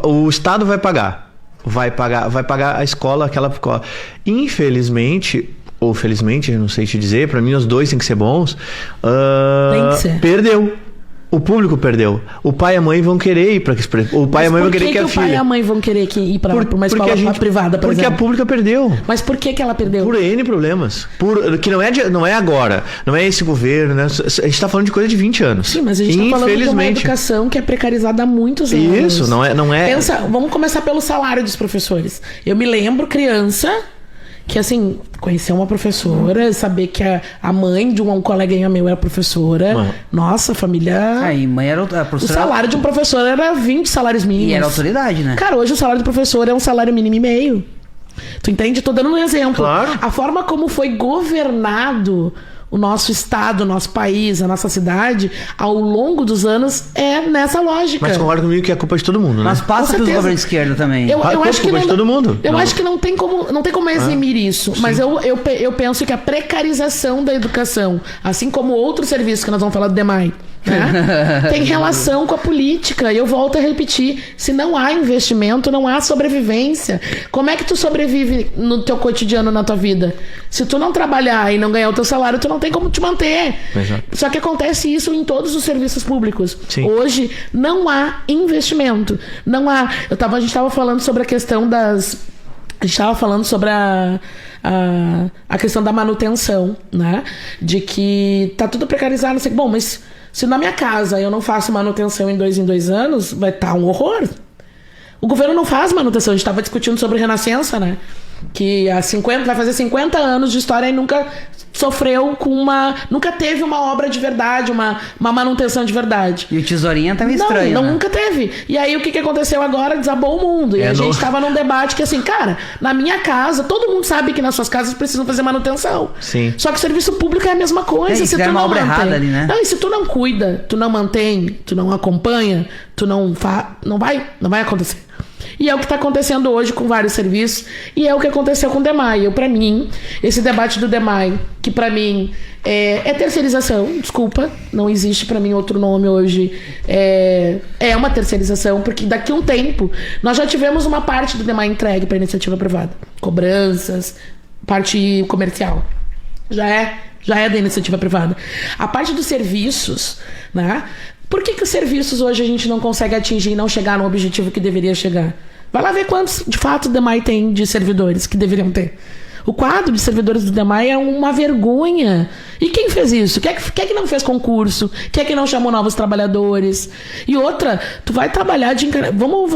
O Estado vai pagar. Vai pagar a escola, aquela escola. Infelizmente, ou felizmente, eu não sei te dizer, pra mim os dois têm que ser bons. Tem que ser. Perdeu. O público perdeu. O pai e a mãe vão querer ir para o pai e a mãe vão querer que a filha. Por que o pai e a mãe vão querer ir para uma escola privada, por exemplo? Porque a pública perdeu. Mas por que ela perdeu? Por N problemas. Que não é agora. Não é esse governo, né? A gente tá falando de coisa de 20 anos. Sim, mas a gente tá falando de uma educação que é precarizada há muitos anos. Isso, não é. Pensa, vamos começar pelo salário dos professores. Eu me lembro, criança, que assim, conhecer uma professora, saber que a mãe de um coleguinha meu era professora. Nossa, família... Aí, mãe era a professora... O salário de um professor era 20 salários mínimos. E era autoridade, né? Cara, hoje o salário do professor é um salário mínimo e meio. Tu entende? Tô dando um exemplo. Claro. A forma como foi governado o nosso estado, o nosso país, a nossa cidade, ao longo dos anos, é nessa lógica. Mas concorda comigo que é culpa de todo mundo, né? Mas passa pelos governos de esquerda também. Eu acho que culpa de todo mundo. Eu acho que não tem como eximir isso. Sim. Mas eu penso que a precarização da educação, assim como outros serviços que nós vamos falar do DEMAI, né? Tem relação com a política. E eu volto a repetir, se não há investimento, não há sobrevivência. Como é que tu sobrevive no teu cotidiano, na tua vida? Se tu não trabalhar e não ganhar o teu salário, tu não tem como te manter. Exato. Só que acontece isso em todos os serviços públicos. Sim. Hoje não há investimento. Não há. A gente estava falando sobre a questão das... A gente estava falando sobre a questão da manutenção, né? De que tá tudo precarizado. Não sei. Bom, mas se na minha casa eu não faço manutenção em 2 anos, vai estar um horror. O governo não faz manutenção. A gente estava discutindo sobre Renascença, né? Que vai fazer 50 anos de história e nunca sofreu nunca teve uma obra de verdade, uma manutenção de verdade. E o Tesourinha tá meio estranho, Não, né? nunca teve. E aí o que aconteceu agora? Desabou o mundo. E a gente tava num debate que assim, cara, na minha casa, todo mundo sabe que nas suas casas precisam fazer manutenção. Sim. Só que o serviço público é a mesma coisa. Se tu uma obra errada ali, né? Não, e se tu não cuida, tu não mantém, tu não acompanha, tu não vai acontecer. E é o que está acontecendo hoje com vários serviços. E é o que aconteceu com o DEMAI. Para mim, esse debate do DEMAI, que para mim é terceirização, desculpa, não existe para mim outro nome hoje, é uma terceirização, porque daqui a um tempo nós já tivemos uma parte do DEMAI entregue para iniciativa privada. Cobranças, parte comercial. Já é da iniciativa privada. A parte dos serviços, né? Por que os serviços hoje a gente não consegue atingir e não chegar no objetivo que deveria chegar? Vai lá ver quantos, de fato, o DEMAI tem de servidores que deveriam ter. O quadro de servidores do DEMAI é uma vergonha. E quem fez isso? Quem é que não fez concurso? Quem é que não chamou novos trabalhadores? E outra, tu vai trabalhar Vamos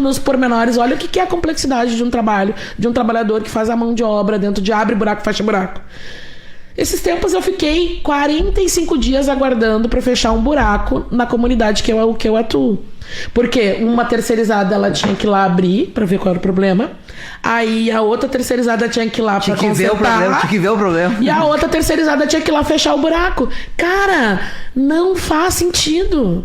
nos pormenores. Olha o que é a complexidade de um trabalho, de um trabalhador que faz a mão de obra dentro de abre buraco, fecha buraco. Esses tempos eu fiquei 45 dias aguardando para fechar um buraco na comunidade que eu atuo. Porque uma terceirizada ela tinha que ir lá abrir para ver qual era o problema. Aí a outra terceirizada tinha que ir lá para consertar. Tinha que ver o problema. E a outra terceirizada tinha que ir lá fechar o buraco. Cara, não faz sentido.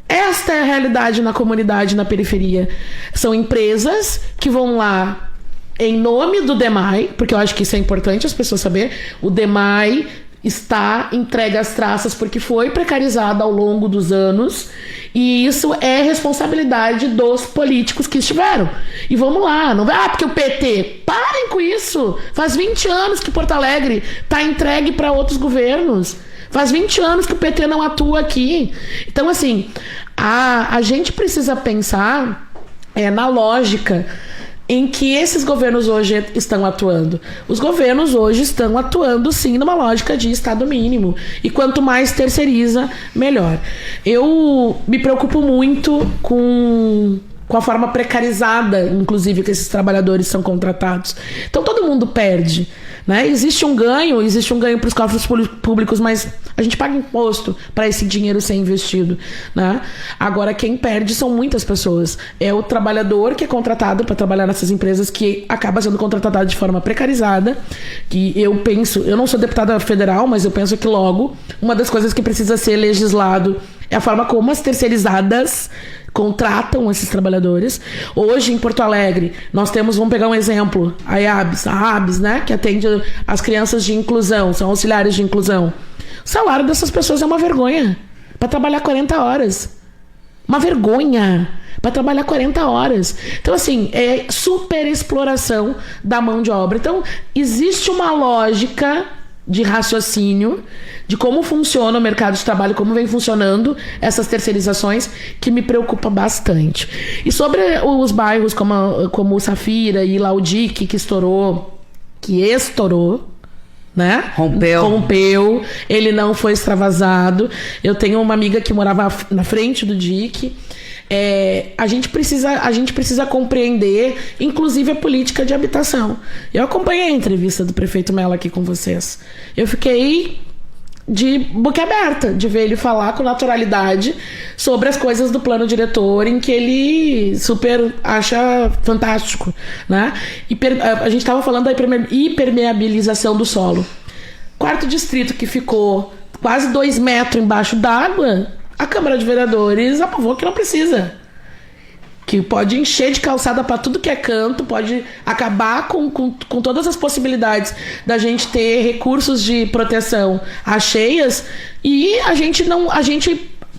Esta é a realidade na comunidade, na periferia. São empresas que vão lá em nome do DEMAI, porque eu acho que isso é importante as pessoas saberem. O DEMAI está entregue às traças porque foi precarizado ao longo dos anos, e isso é responsabilidade dos políticos que estiveram. E vamos lá, não vai, porque o PT, parem com isso. Faz 20 anos que Porto Alegre está entregue para outros governos. Faz 20 anos que o PT não atua aqui. Então, assim, a gente precisa pensar na lógica em que esses governos hoje estão atuando. Os governos hoje estão atuando, sim, numa lógica de Estado mínimo. E quanto mais terceiriza, melhor. Eu me preocupo muito com a forma precarizada, inclusive, que esses trabalhadores são contratados. Então, todo mundo perde, né? Existe um ganho para os cofres públicos, mas a gente paga imposto para esse dinheiro ser investido, né? Agora, quem perde são muitas pessoas. É o trabalhador que é contratado para trabalhar nessas empresas, que acaba sendo contratado de forma precarizada, que eu não sou deputada federal, mas eu penso que logo uma das coisas que precisa ser legislado é a forma como as terceirizadas contratam esses trabalhadores. Hoje, em Porto Alegre, nós temos, vamos pegar um exemplo, a ABS, né, que atende as crianças de inclusão, são auxiliares de inclusão. O salário dessas pessoas é uma vergonha, para trabalhar 40 horas. Uma vergonha para trabalhar 40 horas. Então, assim, é super exploração da mão de obra. Então, existe uma lógica de raciocínio de como funciona o mercado de trabalho, como vem funcionando essas terceirizações, que me preocupa bastante. E sobre os bairros como o Safira e Laudique, que estourou, né? Rompeu, ele não foi extravasado. Eu tenho uma amiga que morava na frente do DIC. A gente precisa compreender, inclusive, a política de habitação. Eu acompanhei a entrevista do prefeito Mello aqui com vocês. Eu fiquei de boca aberta de ver ele falar com naturalidade sobre as coisas do plano diretor, em que ele super acha fantástico, né? A gente estava falando da hipermeabilização do solo. Quarto distrito, que ficou quase 2 metros embaixo d'água, a Câmara de Vereadores aprovou que não precisa. Que pode encher de calçada para tudo que é canto, pode acabar com todas as possibilidades da gente ter recursos de proteção às cheias, e a gente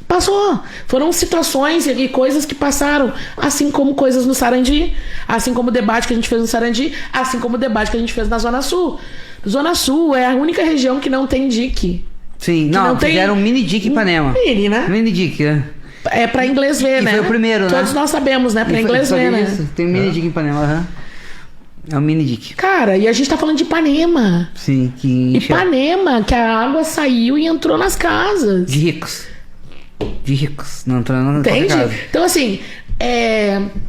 passou. Foram situações e coisas que passaram, assim como coisas no Sarandi, assim como o debate que a gente fez no Sarandi, assim como o debate que a gente fez na Zona Sul. Zona Sul é a única região que não tem dique. Sim, fizeram um mini dique em Ipanema. Mini, né? Mini dique, né? É pra inglês ver, né? Foi o primeiro, Todos nós sabemos, né? Pra inglês ver, né? Isso. Tem um mini dique em Ipanema, É um mini dique. Cara, e a gente tá falando de Ipanema. Sim, Ipanema, que a água saiu e entrou nas casas. De ricos. Não entrou na Entende? casa. Então, assim,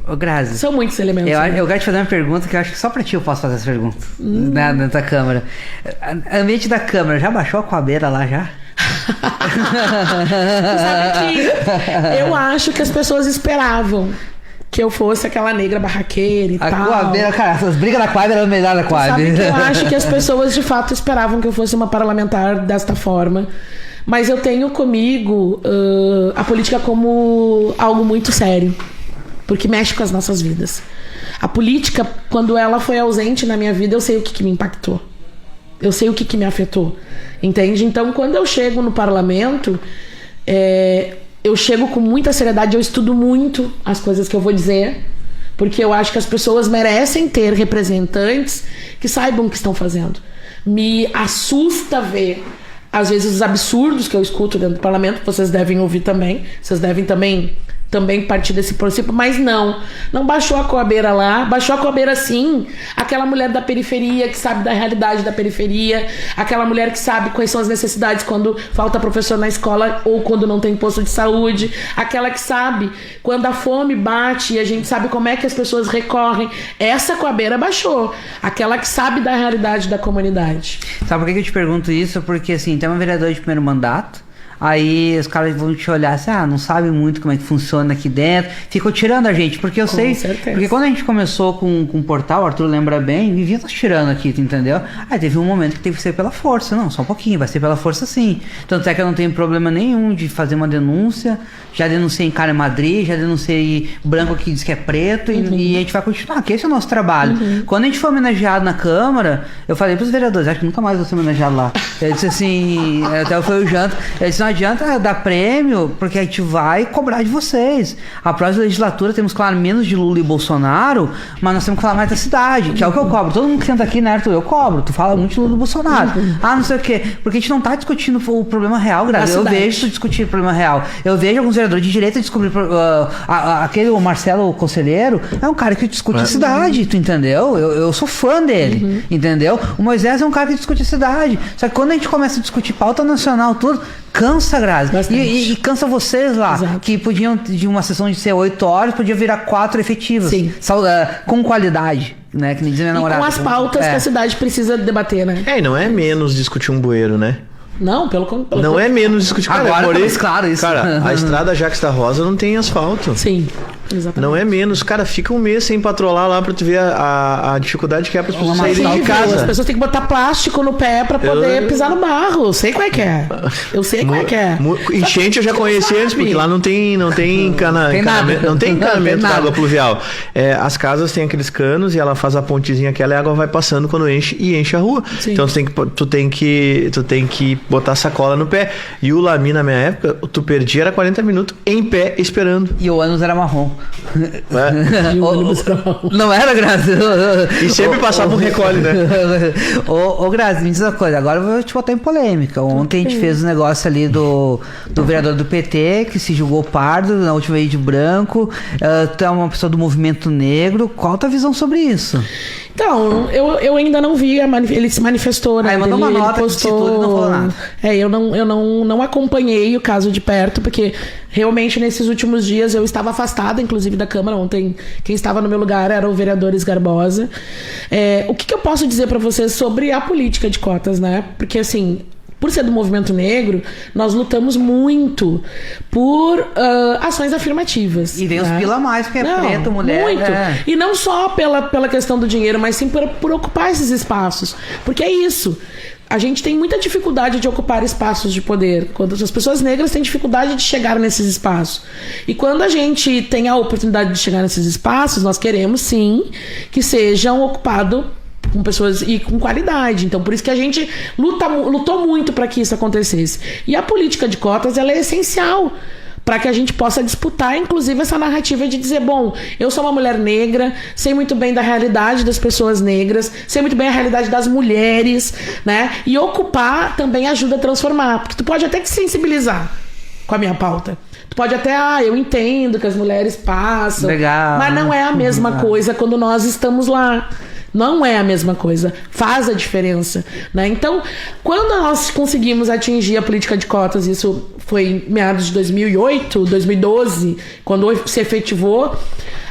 Ô, Grazi, são muitos elementos. Eu quero te fazer uma pergunta que eu acho que só pra ti eu posso fazer essa pergunta. Dentro da Câmara. O ambiente da Câmara, já baixou a coabeira lá já? Sabe que eu acho que as pessoas esperavam que eu fosse aquela negra barraqueira e tal. A coabeira, cara, as brigas da quadra eram melhor da quadra. Sabe que eu acho que as pessoas de fato esperavam que eu fosse uma parlamentar desta forma. Mas eu tenho comigo a política como algo muito sério, porque mexe com as nossas vidas. A política, quando ela foi ausente na minha vida, eu sei o que me impactou. Eu sei o que me afetou. Entende? Então, quando eu chego no parlamento, eu chego com muita seriedade, eu estudo muito as coisas que eu vou dizer, porque eu acho que as pessoas merecem ter representantes que saibam o que estão fazendo. Me assusta ver, às vezes, os absurdos que eu escuto dentro do parlamento, vocês devem ouvir também, vocês devem também partir desse princípio, mas não baixou a coabeira lá, baixou a coabeira sim, a aquela mulher da periferia que sabe da realidade da periferia, aquela mulher que sabe quais são as necessidades quando falta professor na escola ou quando não tem posto de saúde, aquela que sabe quando a fome bate e a gente sabe como é que as pessoas recorrem. Essa coabeira baixou, aquela que sabe da realidade da comunidade. Sabe por que eu te pergunto isso? Porque assim, tem uma vereadora de primeiro mandato, aí os caras vão te olhar assim, não sabe muito como é que funciona aqui dentro, ficam tirando a gente, porque eu sei, certeza. porque quando a gente começou com o portal, o Arthur lembra bem, vivia nos tirando aqui, tu entendeu? Aí teve um momento que teve que ser pela força, não, só um pouquinho, vai ser pela força sim, tanto é que eu não tenho problema nenhum de fazer uma denúncia, já denunciei em Cara em Madrid, já denunciei branco que diz que é preto, e a gente vai continuar, que esse é o nosso trabalho. Quando a gente foi homenageado na Câmara, eu falei pros vereadores, acho que nunca mais vou ser homenageado lá, eu disse assim, até foi o janto, eu disse, não adianta dar prêmio, porque a gente vai cobrar de vocês. A próxima legislatura temos, claro, menos de Lula e Bolsonaro, mas nós temos que falar mais da cidade, que é o que eu cobro. Todo mundo que senta aqui, né, Arthur? Eu cobro. Tu fala muito de Lula e Bolsonaro. Não sei o quê. Porque a gente não tá discutindo o problema real, Grazi. Eu vejo tu discutir o problema real. Eu vejo alguns vereadores de direita descobrir... aquele, o Marcelo Conselheiro, é um cara que discute a cidade, tu entendeu? Eu sou fã dele, entendeu? O Moisés é um cara que discute a cidade. Só que quando a gente começa a discutir pauta nacional, tudo... Cansa, Grazi. E cansa vocês lá, exato, que podiam, de uma sessão de ser 8 horas, podia virar 4 efetivas. Sim. Com qualidade, né? Que nem diz minha namorada. Com as pautas que a cidade precisa debater, né? E não é menos discutir um bueiro, né? Não, pelo não é menos discutir. Cara, agora tá mais claro isso. Cara, a estrada Jacques da Rosa não tem asfalto. Sim, exatamente. Não é menos. Cara, fica um mês sem patrolar lá pra tu ver a dificuldade que é para as pessoas saírem de casa. As pessoas têm que botar plástico no pé pra poder pisar no barro. Eu sei qual é que é. Eu sei qual é que é. Enchente eu já conheci antes, porque lá não tem encanamento, não tem encanamento de água pluvial. As casas têm aqueles canos e ela faz a pontezinha que a água vai passando quando enche e enche a rua. Sim. Então tu tem que botar sacola no pé. E o Lami, na minha época, tu perdia era 40 minutos em pé esperando. E o ônibus era marrom. E o ônibus era marrom. Não era, Grazi? E sempre passava um recolhe, né? Ô, Grazi, me diz uma coisa. Agora eu vou te botar em polêmica. Ontem a gente fez um negócio ali do vereador do PT, que se julgou pardo, na última vez de branco. Tu é uma pessoa do movimento negro. Qual a tua visão sobre isso? Então, eu ainda não vi, ele se manifestou, né? Aí mandou uma nota, postou... não falou nada. Eu não acompanhei o caso de perto, porque realmente nesses últimos dias eu estava afastada, inclusive, da Câmara. Ontem, quem estava no meu lugar era o vereador Garbosa. O que eu posso dizer para vocês sobre a política de cotas, né? Porque, assim... Por ser do movimento negro, nós lutamos muito por ações afirmativas. E vem os pila mais, porque é preto, mulher. Muito. E não só pela questão do dinheiro, mas sim por ocupar esses espaços. Porque é isso. A gente tem muita dificuldade de ocupar espaços de poder. Quando as pessoas negras têm dificuldade de chegar nesses espaços. E quando a gente tem a oportunidade de chegar nesses espaços, nós queremos sim que sejam ocupados com pessoas e com qualidade. Então, por isso que a gente lutou muito para que isso acontecesse. E a política de cotas, ela é essencial para que a gente possa disputar, inclusive, essa narrativa de dizer, bom, eu sou uma mulher negra, sei muito bem da realidade das pessoas negras, sei muito bem a realidade das mulheres, né? E ocupar também ajuda a transformar, porque tu pode até te sensibilizar com a minha pauta. Tu pode até, eu entendo que as mulheres passam, legal, mas não é a mesma coisa quando nós estamos lá. Não é a mesma coisa, faz a diferença, né? Então, quando nós conseguimos atingir a política de cotas, isso foi em meados de 2008, 2012, quando se efetivou,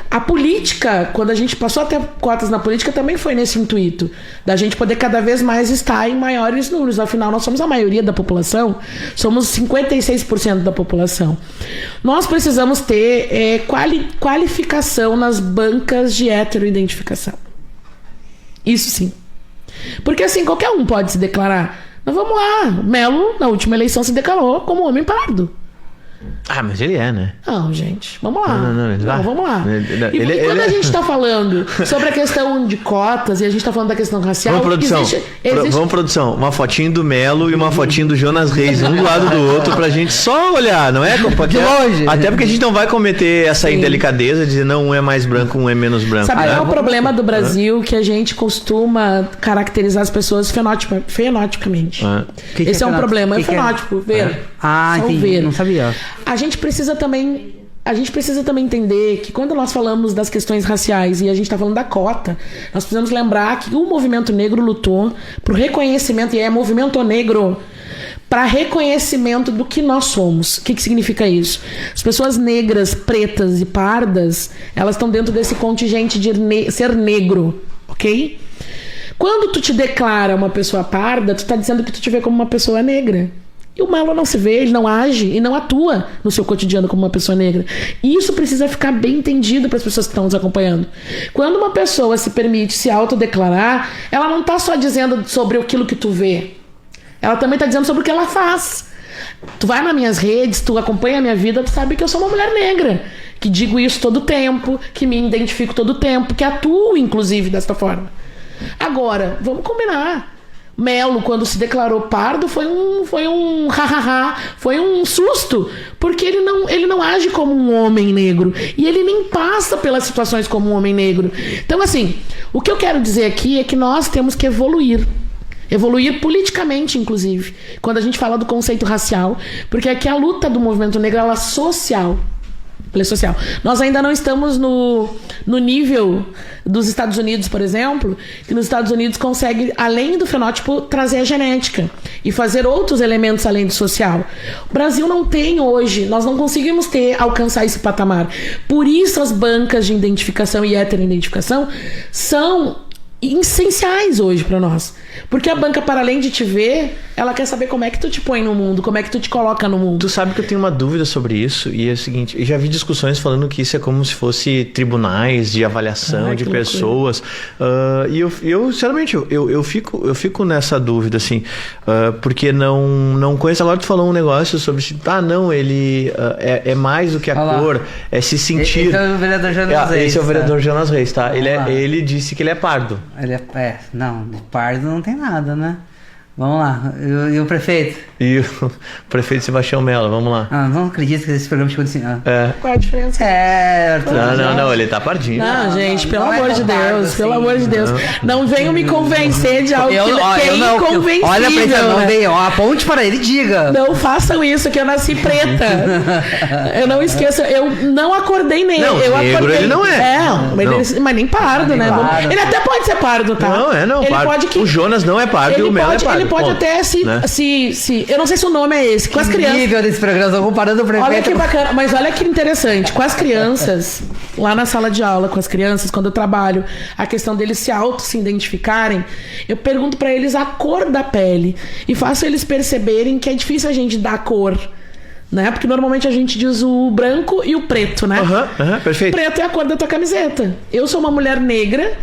a política, quando a gente passou a ter cotas na política, também foi nesse intuito, da gente poder cada vez mais estar em maiores números. Afinal, nós somos a maioria da população, somos 56% da população. Nós precisamos ter qualificação nas bancas de heteroidentificação. Isso sim. Porque assim, qualquer um pode se declarar. Mas vamos lá, Melo, na última eleição, se declarou como homem pardo. Mas ele é, né? Não, gente, vamos lá. Não, vamos lá. Quando a gente tá falando sobre a questão de cotas e a gente tá falando da questão racial... Vamos, produção. Vamos, produção. Uma fotinho do Melo e uma fotinho do Jonas Reis, um do lado do outro, pra gente só olhar, não é? De longe. Até porque a gente não vai cometer essa indelicadeza de dizer, não, um é mais branco, um é menos branco. Sabe qual é o problema do Brasil? Que a gente costuma caracterizar as pessoas fenotipicamente. Esse é um problema. É fenótipo, ver. Entendi. Não sabia. A gente precisa também a gente precisa também entender que quando nós falamos das questões raciais e a gente está falando da cota, nós precisamos lembrar que o movimento negro lutou por reconhecimento, e é movimento negro, para reconhecimento do que nós somos. O que significa isso? As pessoas negras, pretas e pardas, elas estão dentro desse contingente de ser negro, ok? Quando tu te declara uma pessoa parda, tu tá dizendo que tu te vê como uma pessoa negra. E o Marlon não se vê, ele não age e não atua no seu cotidiano como uma pessoa negra. E isso precisa ficar bem entendido para as pessoas que estão nos acompanhando. Quando uma pessoa se permite se autodeclarar, ela não está só dizendo sobre aquilo que tu vê. Ela também está dizendo sobre o que ela faz. Tu vai nas minhas redes, tu acompanha a minha vida, tu sabe que eu sou uma mulher negra. Que digo isso todo tempo, que me identifico todo tempo, que atuo, inclusive, desta forma. Agora, vamos combinar. Melo, quando se declarou pardo, foi um ha-ha-ha, foi um susto, porque ele não age como um homem negro, e ele nem passa pelas situações como um homem negro. Então, assim, o que eu quero dizer aqui é que nós temos que evoluir politicamente, inclusive, quando a gente fala do conceito racial, porque aqui a luta do movimento negro, ela é social. Nós ainda não estamos no nível dos Estados Unidos, por exemplo, que nos Estados Unidos consegue, além do fenótipo, trazer a genética e fazer outros elementos além do social. O Brasil não tem hoje, nós não conseguimos alcançar esse patamar. Por isso as bancas de identificação e heteroidentificação são essenciais hoje para nós. Porque a banca, para além de te ver, ela quer saber como é que tu te põe no mundo, como é que tu te coloca no mundo. Tu sabe que eu tenho uma dúvida sobre isso, e é o seguinte, eu já vi discussões falando que isso é como se fosse tribunais de avaliação de pessoas, e eu sinceramente, eu fico nessa dúvida, assim, porque não conheço. Agora tu falou um negócio sobre, não, ele é mais do que a cor, é se sentir. Esse é o vereador Jonas Reis. Esse é o vereador Jonas Reis, tá? Ele disse que ele é pardo. Não, pardo não tem nada, né? Vamos lá. E o prefeito? E o prefeito Sebastião Mello, vamos lá. Não acredito que esse programa chegou assim. Qual é a diferença? Arthur. Não, ele tá pardinho. Não, gente, pelo amor de Deus, pelo amor de Deus. Não venham me convencer de algo que é inconvencível. Olha pra ele, não venham, aponte para ele e diga. Não façam isso, que eu nasci preta. Eu não esqueço, eu não acordei nele. Não, eu negro acordei. ele não é. Mas nem pardo, né? Pardo. Ele até pode ser pardo, tá? Não, ele pardo. Pode que... O Jonas não é pardo e o Mello é pardo. Ele pode até se... Eu não sei se o nome é esse. Com as crianças... nível desse programa, estou comparando o prefeito. Olha que bacana, mas olha que interessante. Com as crianças, lá na sala de aula, com as crianças, quando eu trabalho, a questão deles se identificarem, eu pergunto pra eles a cor da pele e faço eles perceberem que é difícil a gente dar cor, né? Porque normalmente a gente diz o branco e o preto, né? Perfeito. Preto é a cor da tua camiseta. Eu sou uma mulher negra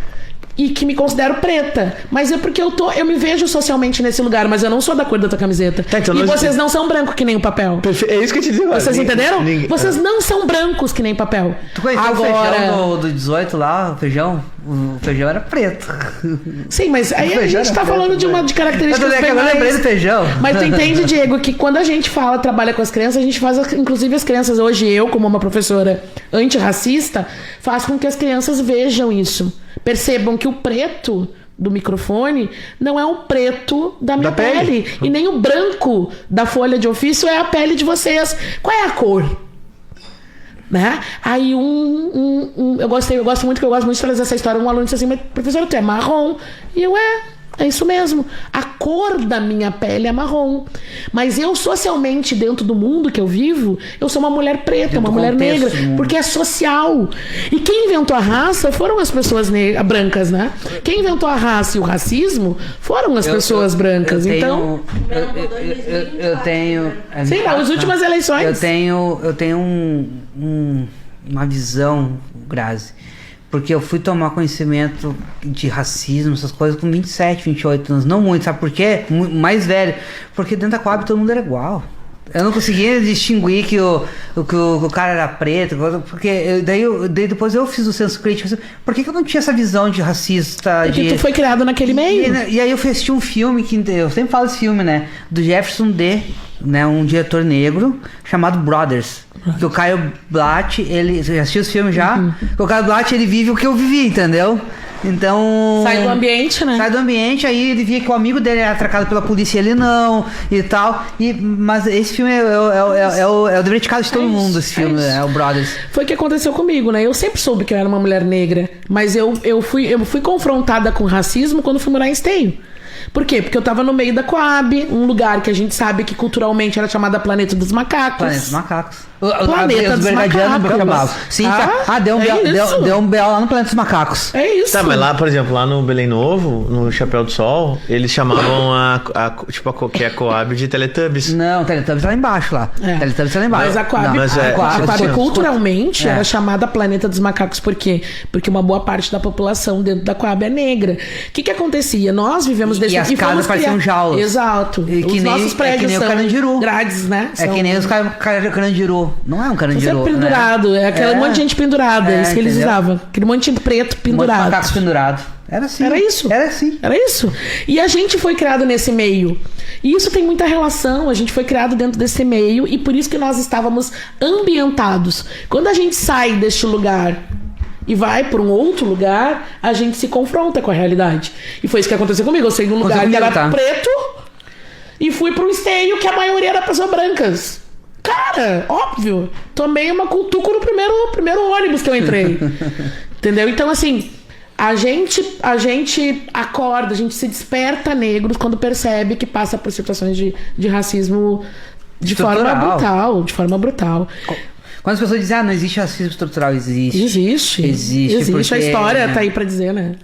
e que me considero preta, mas é porque eu me vejo socialmente nesse lugar, mas eu não sou da cor da tua camiseta. Então e vocês não são brancos que nem o papel. É isso que eu te digo. Vocês entenderam? Vocês não são brancos que nem papel. Tu conheceu o feijão do 18 lá, o feijão? O feijão era preto. Sim, mas aí a gente tá falando de características bem eu lembrei do feijão. Mas tu entende, Diego, que quando a gente trabalha com as crianças, a gente faz, inclusive as crianças, hoje eu, como uma professora antirracista, faço com que as crianças vejam isso. Percebam que o preto do microfone não é o preto da minha pele. E nem o branco da folha de ofício é a pele de vocês. Qual é a cor? Né? Aí eu gosto muito de trazer essa história. Um aluno disse assim, mas professora, tu é marrom? E eu, é isso mesmo. A cor da minha pele é marrom. Mas eu, socialmente, dentro do mundo que eu vivo, eu sou uma mulher preta, uma mulher negra. Porque é social. E quem inventou a raça foram as pessoas brancas, né? Quem inventou a raça e o racismo foram as pessoas brancas. Então... Eu tenho... Sim, nas últimas eleições. Eu tenho uma visão, Grazi. Porque eu fui tomar conhecimento de racismo, essas coisas, com 27, 28 anos. Não muito, sabe por quê? Mais velho. Porque dentro da Coab todo mundo era igual. Eu não conseguia distinguir que o cara era preto. Porque daí depois eu fiz o senso crítico. Por que eu não tinha essa visão de racista? Porque tu foi criado naquele meio. E aí eu assisti um filme, que eu sempre falo desse filme, né? Do Jefferson D., né, um diretor negro, chamado Brothers. Que o Caio Blatt, ele... Você assistiu esse filme já? O Caio Blatt, ele vive o que eu vivi, entendeu? Então... Sai do ambiente, né? Sai do ambiente, aí ele via que o amigo dele era atracado pela polícia e ele não, e tal. Mas esse filme é o dever de casa de todo mundo, esse filme, é o Brothers. Foi o que aconteceu comigo, né? Eu sempre soube que eu era uma mulher negra, mas eu fui confrontada com racismo quando fui morar em Esteio. Por quê? Porque eu tava no meio da Coab, um lugar que a gente sabe que culturalmente era chamada Planeta dos Macacos. Planeta dos Macacos. Planeta dos Macacos. Sim, deu um B.O. lá no Planeta dos Macacos. É isso. Tá, mas lá, por exemplo, lá no Belém Novo, no Chapéu do Sol, eles chamavam que é a Coab de Teletubbies. Não, Teletubbies lá embaixo lá. Teletubbies lá embaixo. Mas a Coab, culturalmente era chamada Planeta dos Macacos. Por quê? Porque uma boa parte da população dentro da Coab é negra. O que acontecia? Nós vivemos desse... E as casas pareciam jaulas. Exato. Os nossos prédios são Carandiru. Grades, né? É que nem os Carandiru. Não é um Carandiru. Você é pendurado. Né? É aquele monte de gente pendurada. É isso que eles usavam. Aquele monte de preto pendurado. Um monte de macacos pendurados. Era assim. Era isso. Era assim. Era isso. E a gente foi criado nesse meio. E isso tem muita relação. A gente foi criado dentro desse meio. E por isso que nós estávamos ambientados. Quando a gente sai deste lugar e vai para um outro lugar, a gente se confronta com a realidade. E foi isso que aconteceu comigo. Eu saí de um lugar que era preto e fui para um Esteio que a maioria era pessoas brancas. Cara, óbvio. Tomei uma cutuco no primeiro ônibus que eu entrei. Entendeu? Então, assim, a gente acorda, a gente se desperta negros quando percebe que passa por situações de racismo de forma brutal. Quando as pessoas dizem, não existe racismo estrutural, existe. Existe, a história tá aí pra dizer, né?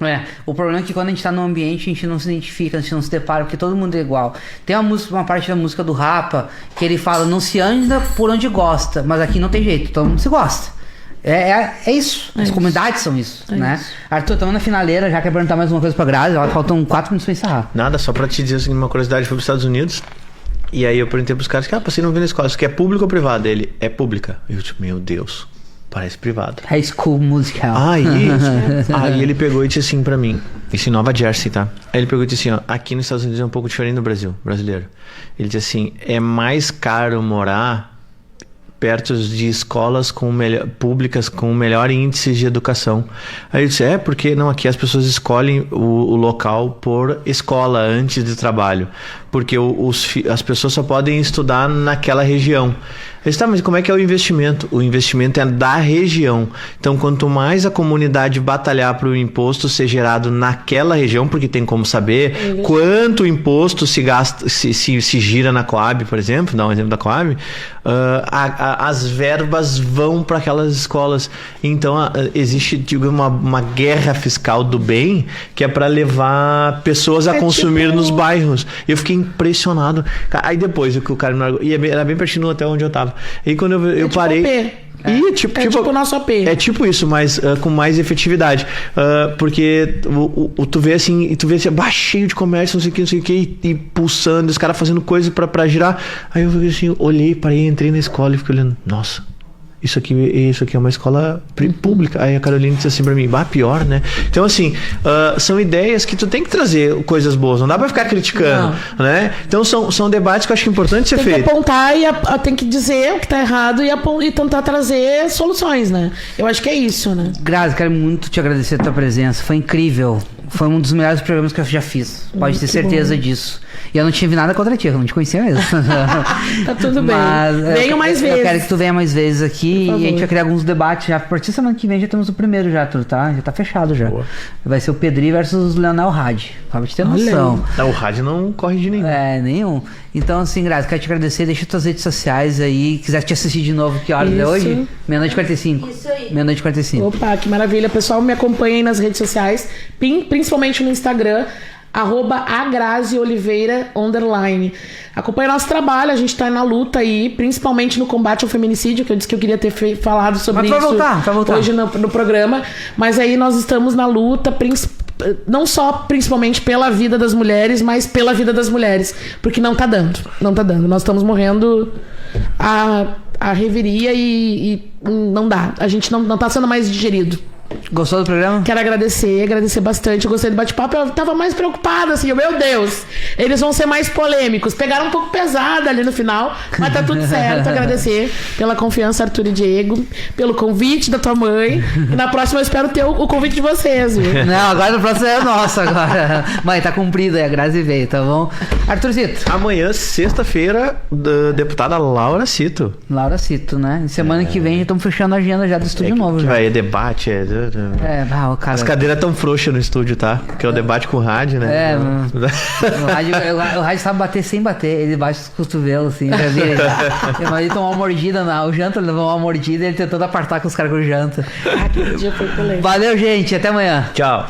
O problema é que quando a gente tá no ambiente, a gente não se identifica, a gente não se depara, porque todo mundo é igual. Tem uma parte da música do Rapa, que ele fala, não se anda por onde gosta, mas aqui não tem jeito, todo mundo se gosta. É isso. As comunidades são isso, né? Isso. Arthur, estamos na finaleira, já quer perguntar mais uma coisa pra Grazi, faltam 4 minutos pra encerrar. Nada, só pra te dizer assim, uma curiosidade, fui pros Estados Unidos. E aí eu perguntei pros caras, você não vê na escola, isso aqui é público ou privado? Ele, é pública. Eu tipo, meu Deus, parece privado. High School Musical. Aí ele pegou e disse assim pra mim, isso em Nova Jersey, tá? Aí ele pegou e disse assim, aqui nos Estados Unidos é um pouco diferente do Brasil, brasileiro. Ele disse assim, é mais caro morar perto de escolas públicas com melhor índice de educação. Aí eu disse, porque não, aqui as pessoas escolhem o local por escola antes de trabalho, porque as pessoas só podem estudar naquela região. Eu disse, mas como é que é o investimento? O investimento é da região. Então, quanto mais a comunidade batalhar para o imposto ser gerado naquela região, porque tem como saber quanto imposto se gasta, se gira na Coab, por exemplo, dá um exemplo da Coab, as verbas vão para aquelas escolas. Então, existe uma guerra fiscal do bem que é para levar pessoas a consumir nos bairros. E eu fiquei impressionado. Aí depois o que o cara me largou, e era bem pertinho até onde eu tava. E quando eu parei. Tipo o nosso AP. É tipo isso, mas com mais efetividade. Porque tu vê assim, cheio de comércio, não sei o que, e pulsando, os caras fazendo coisa pra girar. Aí eu assim, olhei, parei, entrei na escola e fiquei olhando, nossa. Isso aqui é uma escola pública. Aí a Caroline disse assim pra mim, pior, né? Então, assim, são ideias que tu tem que trazer coisas boas. Não dá pra ficar criticando, né? Então, são debates que eu acho importante ser feito. Tem que apontar e tem que dizer o que tá errado e tentar trazer soluções, né? Eu acho que é isso, né? Grazi, quero muito te agradecer a tua presença. Foi incrível. Foi um dos melhores programas que eu já fiz. Pode ter certeza disso. E eu não tive nada contra ti, eu não te conhecia mesmo. Tá tudo bem. Venho mais vezes. Eu quero que tu venha mais vezes aqui e a gente vai criar alguns debates já. A partir da semana que vem já temos o primeiro já, tá? Já tá fechado já. Boa. Vai ser o Pedri versus o Leonel Hadi. Pra te ter noção. O Hadi não corre de nenhum. Nenhum. Então, assim, Grazi, quero te agradecer. Deixa tuas redes sociais aí. Quiser te assistir de novo, que horas é hoje? 00:45. Isso aí. 00:45. Opa, que maravilha. Pessoal, me acompanhem nas redes sociais, principalmente no Instagram, @agrazioliveira_. Acompanhe nosso trabalho, a gente tá na luta aí, principalmente no combate ao feminicídio, que eu disse que eu queria ter falado sobre isso hoje no programa. Mas aí nós estamos na luta, não só principalmente pela vida das mulheres, mas pela vida das mulheres. Porque não tá dando. Nós estamos morrendo a reveria e não dá. A gente não tá sendo mais digerido. Gostou do programa? Quero agradecer bastante. Eu gostei do bate-papo. Eu tava mais preocupada, assim, meu Deus, eles vão ser mais polêmicos. Pegaram um pouco pesado ali no final, mas tá tudo certo. Agradecer pela confiança, Arthur e Diego, pelo convite da tua mãe. E na próxima eu espero ter o convite de vocês, viu? Não, agora no próximo é nosso agora. Mãe, tá cumprido aí, a Grazi veio, tá bom? Arthurzito. Amanhã, sexta-feira, da deputada Laura Cito. Laura Cito, né? Semana que vem já estamos fechando a agenda já do estúdio novo. Que Já. vai, debate. O cara... As cadeiras tão frouxas no estúdio, tá? Porque é o debate com o rádio, né? O rádio sabe bater sem bater. Ele bate os cotovelos, assim. Já vi. Ele tomou uma mordida o Janta levou uma mordida e ele tentou apartar com os caras com o Janta. Aquele dia foi polêmico. Valeu, gente. Até amanhã. Tchau.